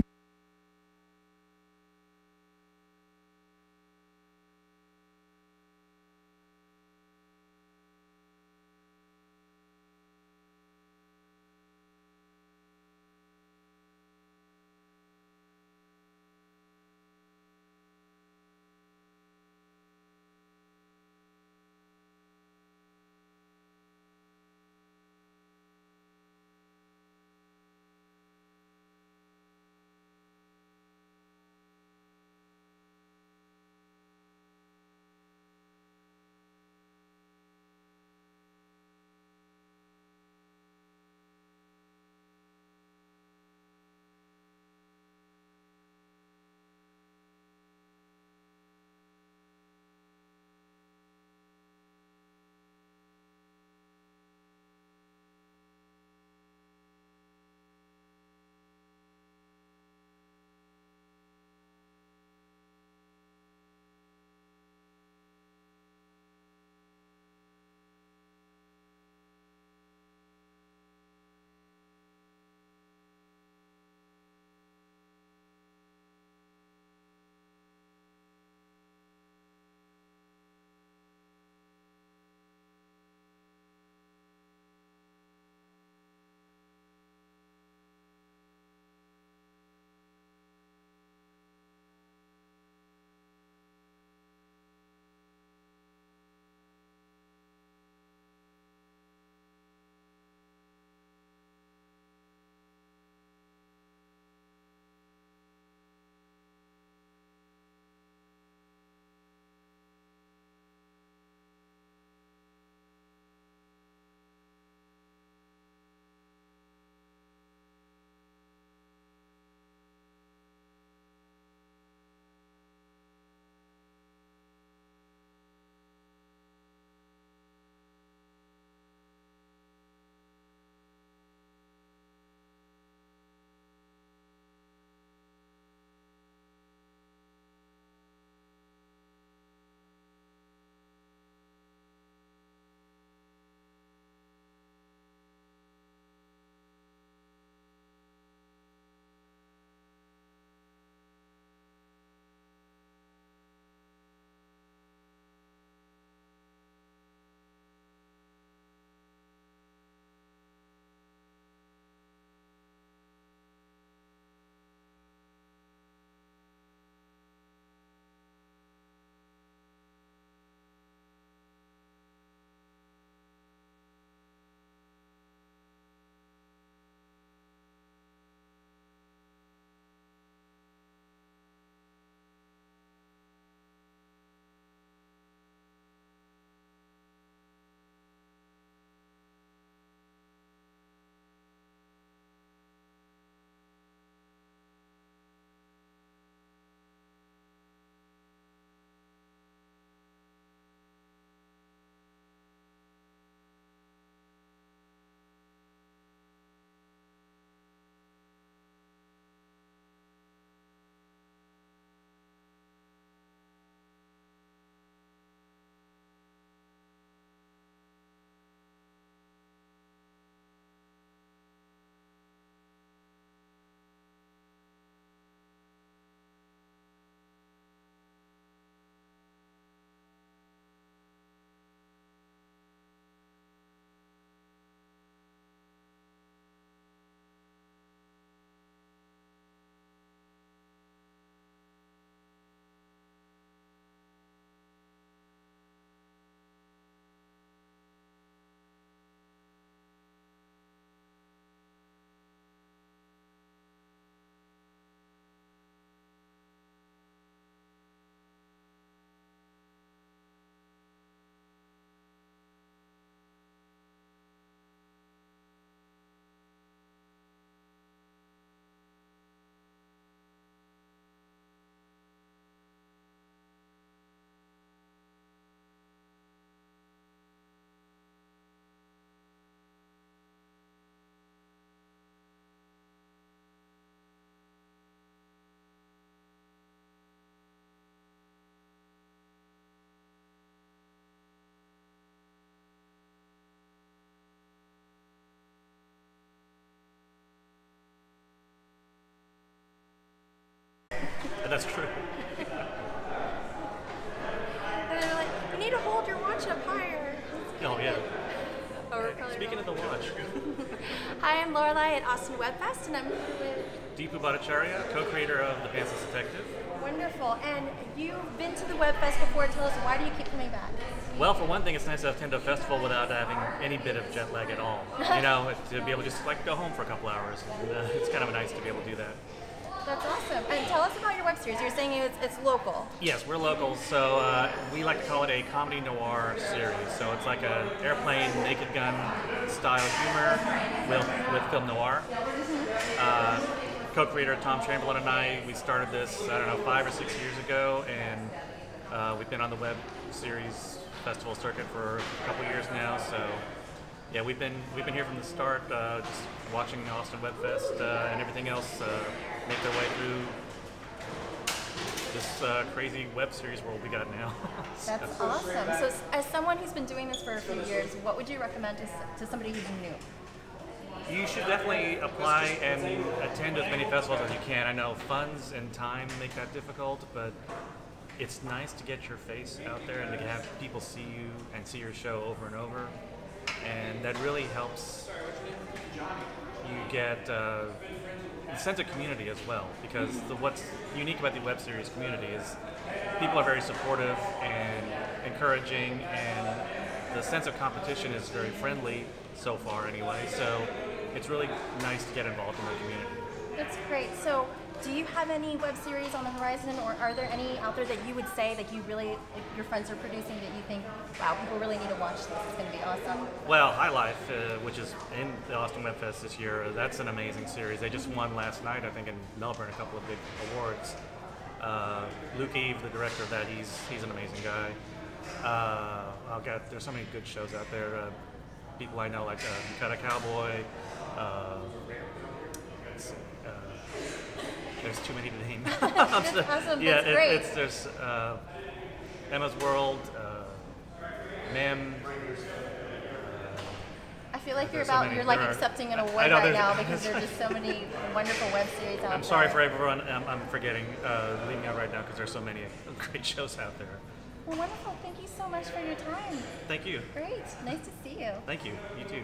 That's true. And they're like, you need to hold your watch up higher. Oh, yeah. Oh, we're probably Speaking of the watch, Hi, I'm Lorelai at Austin WebFest, and I'm here with Deepu Bhattacharya, co-creator of The Pantsless Detective. Wonderful. And you've been to the WebFest before. Tell us, why do you keep coming back? Well, for one thing, it's nice to attend a festival without having any bit of jet lag at all. You know, to be able to just like go home for a couple hours. And, it's kind of nice to be able to do that. That's awesome. And tell us about your web series. You're saying it's local. Yes, we're local, so we like to call it a comedy noir series. So it's like a airplane, Naked Gun style humor with film noir. Co-creator Tom Chamberlain and I, we started this, I don't know, 5 or 6 years ago, and we've been on the web series festival circuit for a couple years now. So yeah, we've been here from the start, just watching Austin WebFest and everything else make their way through this crazy web series world we got now. That's awesome. So as someone who's been doing this for a few years, what would you recommend to somebody who's new? You should definitely apply and attend as many festivals as you can. I know funds and time make that difficult, but it's nice to get your face out there and to have people see you and see your show over and over. And that really helps you get a sense of community as well, because what's unique about the web series community is people are very supportive and encouraging, and the sense of competition is very friendly so far anyway, so it's really nice to get involved in the community. That's great. So do you have any web series on the horizon, or are there any out there that you would say that you really, your friends are producing that you think, wow, people really need to watch this, it's going to be awesome? Well, High Life, which is in the Austin WebFest this year, that's an amazing series. They just won last night, I think, in Melbourne, a couple of big awards. Luke Eve, the director of that, he's an amazing guy. There's so many good shows out there. People I know, like You Got a Cowboy. There's too many to name. That's awesome. Yeah, That's great. There's Emma's World, Mem. I feel like you're accepting an award right now because there are just so many wonderful web series out there. I'm sorry for everyone. I'm forgetting, leaving out right now because there's so many great shows out there. Well, wonderful. Thank you so much for your time. Thank you. Great. Nice to see you. Thank you. You too.